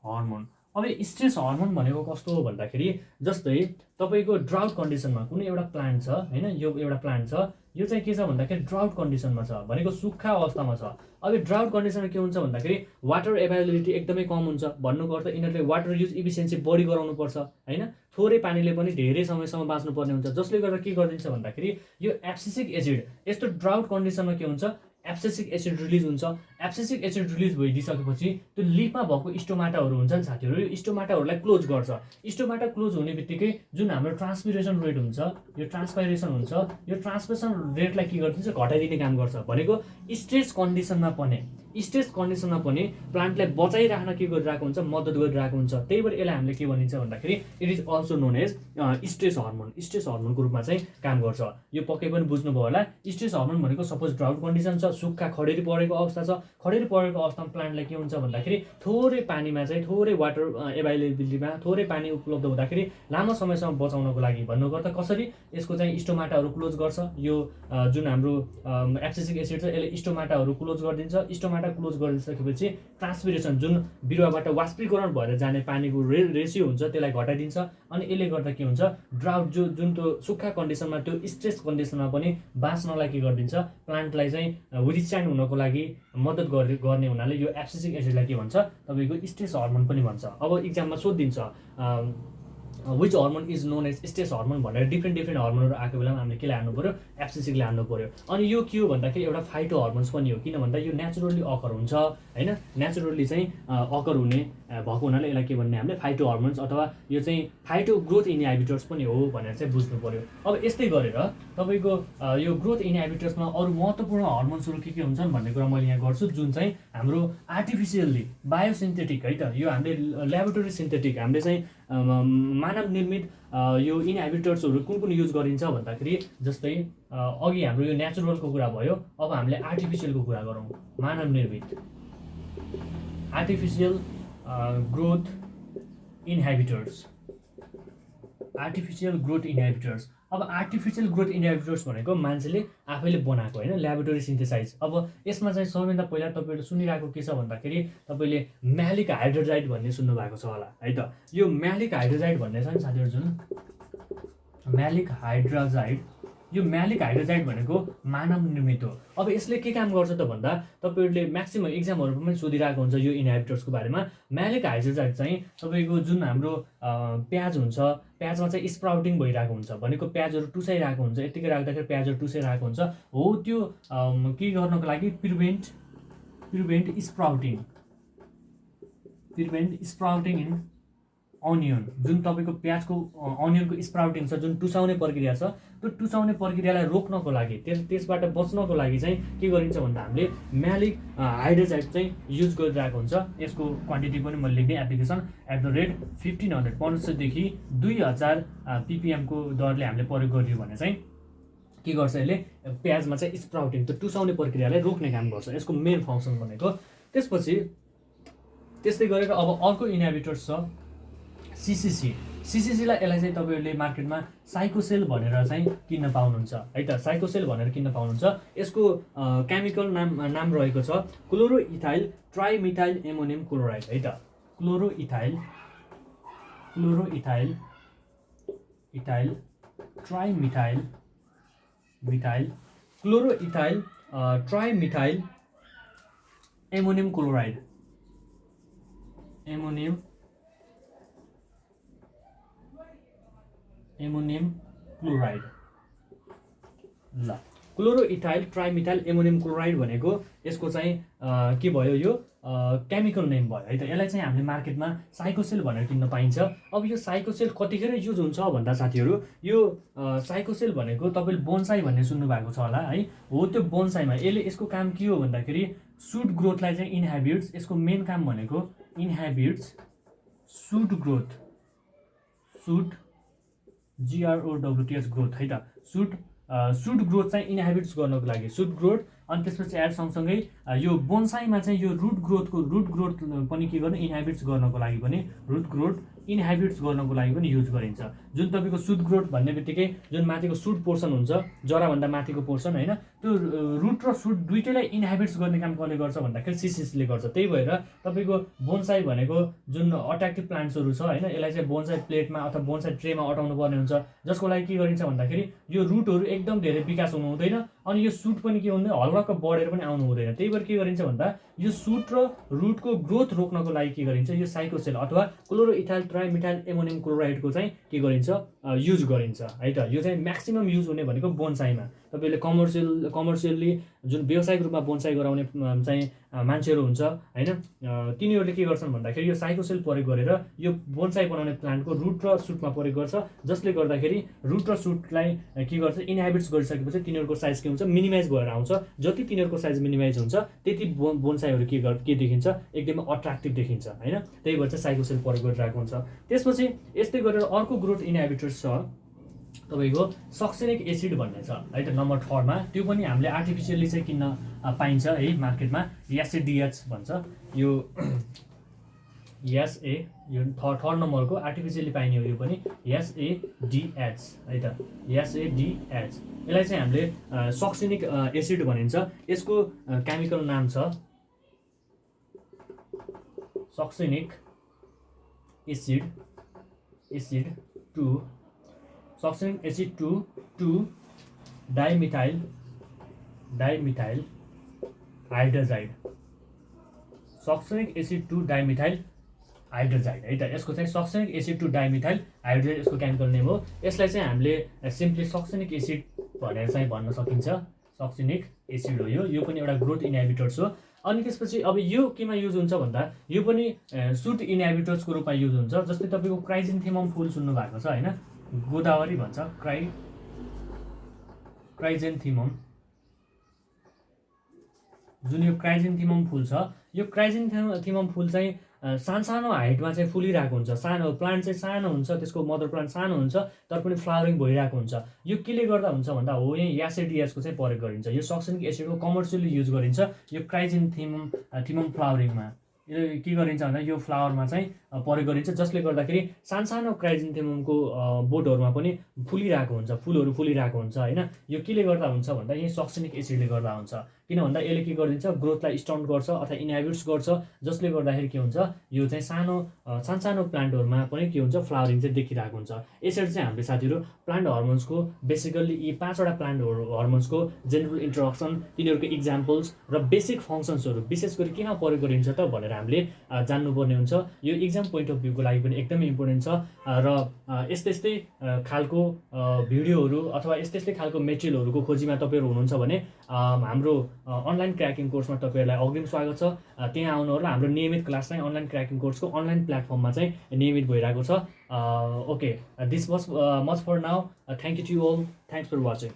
hormone. अब स्ट्रेस हर्मोन भनेको कस्तो हो भन्दाखेरि जस्तै तपाईँको ड्राउट कन्डिसनमा कुनै एउटा प्लान्ट छ होइन, यो एउटा प्लान्ट छ, यो चाहिँ के छ भन्दाखेरि ड्राउट कन्डिसनमा छ, भनेको सुक्खा अवस्थामा छ। अब यो ड्राउट कन्डिसनमा के हुन्छ भन्दाखेरि वाटर एभाइलेबिलिटी एकदमै कम हुन्छ। भन्नुको अर्थ यिनीहरूले वाटर युज इफिसियन्सी बढी गराउनुपर्छ होइन, थोरै पानीले पनि धेरै समयसम्म बाँच्नुपर्ने हुन्छ, जसले गर्दा के गरिदिन्छ भन्दाखेरि यो एब्सिसिक एसिड यस्तो ड्राउट कन्डिसनमा के हुन्छ, एब्सिसिक एसिड रिलिज हुन्छ। एब्सिसिक एसिड रिलिज भइदिइसकेपछि त्यो लिफमा भएको स्टोमाटाहरू हुन्छ नि साथीहरू, यो स्टोमाटाहरूलाई क्लोज गर्छ। स्टोमाटा क्लोज हुने बित्तिकै जुन हाम्रो ट्रान्सपिरेसन रेट हुन्छ, यो ट्रान्सपाइरेसन हुन्छ, यो ट्रान्सपिरेसन रेटलाई के गरिदिन्छ, घटाइदिने काम गर्छ। भनेको स्ट्रेस कन्डिसनमा पनि प्लान्टलाई बचाइराख्न के गरिरहेको हुन्छ, मद्दत गरिरहेको हुन्छ। त्यही भएर यसलाई हामीले के भनिन्छ भन्दाखेरि it is also known as stress हर्मोनको रूपमा चाहिँ काम गर्छ। यो पक्कै पनि बुझ्नुभयो होला। स्ट्रेस हर्मोन भनेको सपोज ड्राउट कन्डिसन छ, सुक्खा खडेरी परेको अवस्था छ, खडेरी परेको अवस्थामा प्लान्टलाई के हुन्छ भन्दाखेरि थोरै पानीमा चाहिँ, थोरै वाटर एभाइलेबिलिटीमा थोरै पानी उपलब्ध हुँदाखेरि लामो समयसम्म बचाउनको लागि भन्नुको अर्थ कसरी यसको चाहिँ स्टोमाटाहरू क्लोज गर्छ। यो जुन हाम्रो एब्सिसिक एसिड छ यसले स्टोमाटाहरू क्लोज गरिदिन्छ। स्टोमाटा क्लोज गरिसकेपछि ट्रान्सपिरेसन जुन बिरुवाबाट वाष्पीकरण भएर जाने पानीको रेसियो हुन्छ त्यसलाई घटाइदिन्छ। अनि यसले गर्दा के हुन्छ, ड्राउट जुन त्यो सुक्खा कन्डिसनमा, त्यो स्ट्रेस कन्डिसनमा पनि बाँच्नलाई के गरिदिन्छ, प्लान्टलाई चाहिँ विथस्ट्यान्ड हुनको लागि मद्दत गर्ने हुनाले यो एब्सिसिक एसिडलाई के भन्छ, तपाईँको स्ट्रेस हर्मोन पनि भन्छ। अब इक्जाममा सोधिदिन्छ which hormone is known as stress hormone भनेर डिफ्रेन्ट हर्मोनहरू आएको बेलामा हामीले के ल्याउनु पऱ्यो, एब्सिसिकले हान्नु पऱ्यो। अनि यो के हो भन्दाखेरि एउटा फाइटो हर्मोन्स पनि हो, किन भन्दा यो नेचुरली अकर हुन्छ होइन, नेचुरली चाहिँ अकर हुने भएको हुनाले यसलाई के भन्ने हामीले फाइटो हर्मोन्स अथवा यो चाहिँ फाइटो ग्रोथ इनहिबिटर्स पनि हो भनेर चाहिँ बुझ्नु पऱ्यो। अब यस्तै गरेर तपाईँको यो ग्रोथ इनहिबिटर्समा अरू महत्त्वपूर्ण हर्मोन्सहरू के हुन्छन् भन्ने कुरा मैले यहाँ गर्छु, जुन चाहिँ हाम्रो आर्टिफिसियल्ली बायोसिन्थेटिक है त, यो हामीले ल्याबोरेटरी सिन्थेटिक हामीले चाहिँ मानव निर्मित यो इनहिबिटर्सहरू कुन युज गरिन्छ भन्दाखेरि जस्तै अघि हाम्रो यो नेचुरलको कुरा भयो, अब हामीले आर्टिफिसियलको कुरा गरौँ। मानव निर्मित artificial growth inhibitors, artificial growth inhibitors. अब आर्टिफिसियल ग्रोथ इनहिबिटर्स भनेको मान्छेले आफैले बनाएको होइन, ल्याबोरेटरी सिन्थेसाइज। अब यसमा चाहिँ सबैभन्दा पहिला तपाईँले सुनिरहेको के छ भन्दाखेरि तपाईँले म्यालिक हाइड्रोजाइड भन्ने सुन्नुभएको छ होला है त। यो म्यालिक हाइड्रोजाइड भन्ने छ नि साथीहरू, जुन म्यालिक हाइड्रोजाइड, यो म्यालिक हाइड्रोजाइड भनेको मानव निर्मित हो। अब यसले के काम गर्छ त भन्दा तपाईँहरूले म्याक्सिमम इक्जामहरूमा पनि सोधिरहेको हुन्छ यो इनहिबिटर्सको बारेमा। म्यालिक हाइड्रोजाइड चाहिँ तपाईँको जुन हाम्रो प्याज हुन्छ, प्याजमा चाहिँ स्प्राउटिङ भइरहेको हुन्छ, भनेको प्याजहरू टुसाइरहेको हुन्छ, यत्तिकै राख्दाखेरि प्याजहरू टुसाइरहेको हुन्छ, हो त्यो के गर्नको लागि प्रिभेन्ट स्प्राउटिङ इन अनियन। जुन तपाईँको प्याजको अनियनको स्प्राउटिङ छ, जुन टुसाउने प्रक्रिया छ, त्यो टुसाउने प्रक्रियालाई रोक्नको लागि, त्यसबाट बच्नको लागि चाहिँ के गरिन्छ भन्दा हामीले म्यालिक हाइड्रोजाइड चाहिँ युज गरिरहेको हुन्छ। यसको क्वान्टिटी पनि मैले लेख्ने, एप्लिकेसन @1500 1500देखि 2000 ppm को दरले हामीले प्रयोग गरियो भने चाहिँ के गर्छ, यसले प्याजमा चाहिँ स्प्राउटिङ, त्यो टुसाउने प्रक्रियालाई रोक्ने काम गर्छ, यसको मेन फङ्सन भनेको। त्यसपछि त्यस्तै गरेर अब अर्को इनहिबिटर्स छ सिसिसीलाई। यसलाई चाहिँ तपाईँहरूले मार्केटमा साइकोसेल भनेर चाहिँ किन्न पाउनुहुन्छ है त, साइकोसेल भनेर किन्न पाउनुहुन्छ। यसको केमिकल नाम रहेको छ क्लोरोइथाइल ट्राइमिथाइल एमोनियम क्लोराइड है त, chloroethyl trimethyl chloroethyl trimethyl ammonium chloride, ammonium chloride. ल क्लोरोइथाइल ट्राइमिथाइल एमोनियम क्लोराइड भनेको यसको चाहिँ के भयो, यो केमिकल नेम भयो है त। यसलाई चाहिँ हामीले मार्केटमा साइकोसेल भनेर किन्न पाइन्छ। अब यो साइकोसेल कतिखेर युज हुन्छ भन्दा साथीहरू, यो साइकोसेल भनेको तपाईँले बोन्साई भन्ने सुन्नुभएको छ होला है, हो त्यो बोन्साईमा यसको काम के हो भन्दाखेरि सुट ग्रोथलाई चाहिँ इनहिबिट्स। यसको मेन काम भनेको inhibits shoot growth, GROWTH growth है त, सुट ग्रोथ चाहिँ इनहिबिट्स गर्नको लागि, सुट ग्रोथ। अनि त्यसपछि एड सँगसँगै यो बोन्साईमा चाहिँ यो रुट ग्रोथ पनि के गर्नु, इनहिबिट्स गर्नको लागि पनि, रुट ग्रोथ इनहिबिट्स गर्नको लागि पनि युज गरिन्छ। जुन तपाईँको सुट ग्रोथ भन्ने बित्तिकै जुन माथिको सुट पोर्सन हुन्छ, जराभन्दा माथिको पोर्सन होइन, त्यो रुट र सुट दुइटैलाई इन्हाबिट्स गर्ने काम कसले गर्छ भन्दाखेरि सिसिसले गर्छ। त्यही भएर तपाईँको बोनसाई भनेको जुन अट्र्याक्टिभ प्लान्ट्सहरू छ होइन, यसलाई चाहिँ बोनसाई प्लेटमा अथवा बोनसाई ट्रेमा अटाउनु पर्ने हुन्छ, जसको लागि के गरिन्छ भन्दाखेरि यो रुटहरू एकदम धेरै विकास हुनु हुँदैन अनि यो सुट पनि के हुँदैन हल्का बढेर पनि आउनु हुँदैन। त्यही भएर के गरिन्छ भन्दा यो सुट र रुटको ग्रोथ रोक्नको लागि के गरिन्छ यो साइकोसेल अथवा क्लोरोइथाइल ट्राइमिथाइल एमोनियम क्लोराइडको चाहिँ के गरिन्छ युज गरिन्छ है त। यो चाहिँ म्याक्सिमम युज हुने भनेको बोनसाईमा। तपाईँले कमर्सियल्ली जुन व्यावसायिक रूपमा बोनसाई गराउने चाहिँ मान्छेहरू हुन्छ होइन, तिनीहरूले के गर्छन् भन्दाखेरि यो साइकोसेल प्रयोग गरेर यो बोनसाई बनाउने प्लान्टको रुट र सुटमा प्रयोग गर्छ, जसले गर्दाखेरि रुट र सुटलाई के गर्छ इन्हाबिट्स गरिसकेपछि तिनीहरूको साइज के हुन्छ मिनिमाइज भएर आउँछ। जति तिनीहरूको साइज मिनिमाइज हुन्छ त्यति बोनसाईहरू के देखिन्छ एकदमै अट्र्याक्टिभ देखिन्छ होइन। त्यही भएर चाहिँ साइकोसेल प्रयोग गरिरहेको हुन्छ। त्यसपछि यस्तै गरेर अर्को ग्रोथ इन्हाबिटर्स छ तपाईँको सक्सेनिक एसिड भन्ने छ है त नम्बर 3 मा। त्यो पनि हामीले आर्टिफिसियली चाहिँ किन्न पाइन्छ है मार्केटमा, एसएडिएच भन्छ यो एसए यो थर्ड नम्बरको आर्टिफिसियली पाइने हो यो पनि एसएडिएच है त एसएडिएच। यसलाई चाहिँ हामीले सक्सेनिक एसिड भनिन्छ। यसको केमिकल नाम छ succinic acid 2 succinic acid 2 dimethyl hydrazide succinic acid 2 dimethyl hydrazide है त। यसको चाहिँ सक्सेनिक एसिड 2 डाइमिथाइल हाइड्रोजाइड यसको केमिकल नेम हो। यसलाई चाहिँ हामीले सिम्पली सक्सेनिक एसिड भनेर चाहिँ भन्न सकिन्छ। सक्सेनिक एसिड हो यो पनि एउटा ग्रोथ इन्हाबिटर्स हो। अनि त्यसपछि अब यो केमा युज हुन्छ भन्दा यो पनि सुट इन्हाबिटर्सको रूपमा युज हुन्छ। जस्तै तपाईँको क्राइजेन्थेमम फुल सुन्नु भएको छ होइन, गोदावरी भन्छ क्राइजेन्थेमम। जुन यो क्राइजेन्थेमम फुल छ यो क्राइजेन्थेमम फुल चाहिँ सानो हाइटमा चाहिँ फुलिरहेको हुन्छ। सानो प्लान्ट चाहिँ सानो हुन्छ, त्यसको मदर प्लान्ट सानो हुन्छ तर पनि फ्लावरिङ भइरहेको हुन्छ। यो केले गर्दा हुन्छ भन्दा हो यहाँ एसएडिएचको चाहिँ प्रयोग गरिन्छ। यो सक्सेनिक एसिडको कमर्सियली युज गरिन्छ यो क्राइजेन्थेमम फ्लावरिङमा। यो के गरिन्छ भन्दा यो फ्लावरमा चाहिँ प्रयोग गरिन्छ, जसले गर्दाखेरि सानो क्राइजेन्थेममको बोटहरूमा पनि फुलिरहेको हुन्छ, फुलहरू फुलिरहेको हुन्छ होइन। यो केले गर्दा हुन्छ भन्दा यही सक्सेनिक एसिडले गर्दा हुन्छ। किन भन्दा यसले के गरिदिन्छ ग्रोथलाई स्टन्ट गर्छ अथवा इन्हाबिट्स गर्छ, जसले गर्दाखेरि के हुन्छ यो चाहिँ सानो प्लान्टहरूमा पनि के हुन्छ फ्लावरिङ चाहिँ देखिरहेको हुन्छ। यसरी चाहिँ हामीले साथीहरू प्लान्ट हर्मोन्सको बेसिकल्ली यी 5वटा प्लान्ट हर्मोन्सको जेनरल इन्ट्रोडक्सन, तिनीहरूको इक्जाम्पल्स र बेसिक फङ्सन्सहरू विशेष गरी केमा प्रयोग गरिन्छ त भनेर हामीले जान्नुपर्ने हुन्छ। यो इक्जाम पोइन्ट अफ भ्यूको लागि पनि एकदमै इम्पोर्टेन्ट छ। र यस्तै खालको भिडियोहरू अथवा यस्तै खालको मेटेरियलहरूको खोजीमा तपाईँहरू हुनुहुन्छ भने हाम्रो अनलाइन क्र्याकिङ कोर्समा तपाईँहरूलाई अग्रिम स्वागत छ। त्यहाँ आउनुहोला। हाम्रो नियमित क्लास चाहिँ अनलाइन क्र्याकिङ कोर्सको अनलाइन प्लेटफर्ममा चाहिँ नियमित भइरहेको छ। Okay, this was much for now. Thank you to you all. Thanks for watching.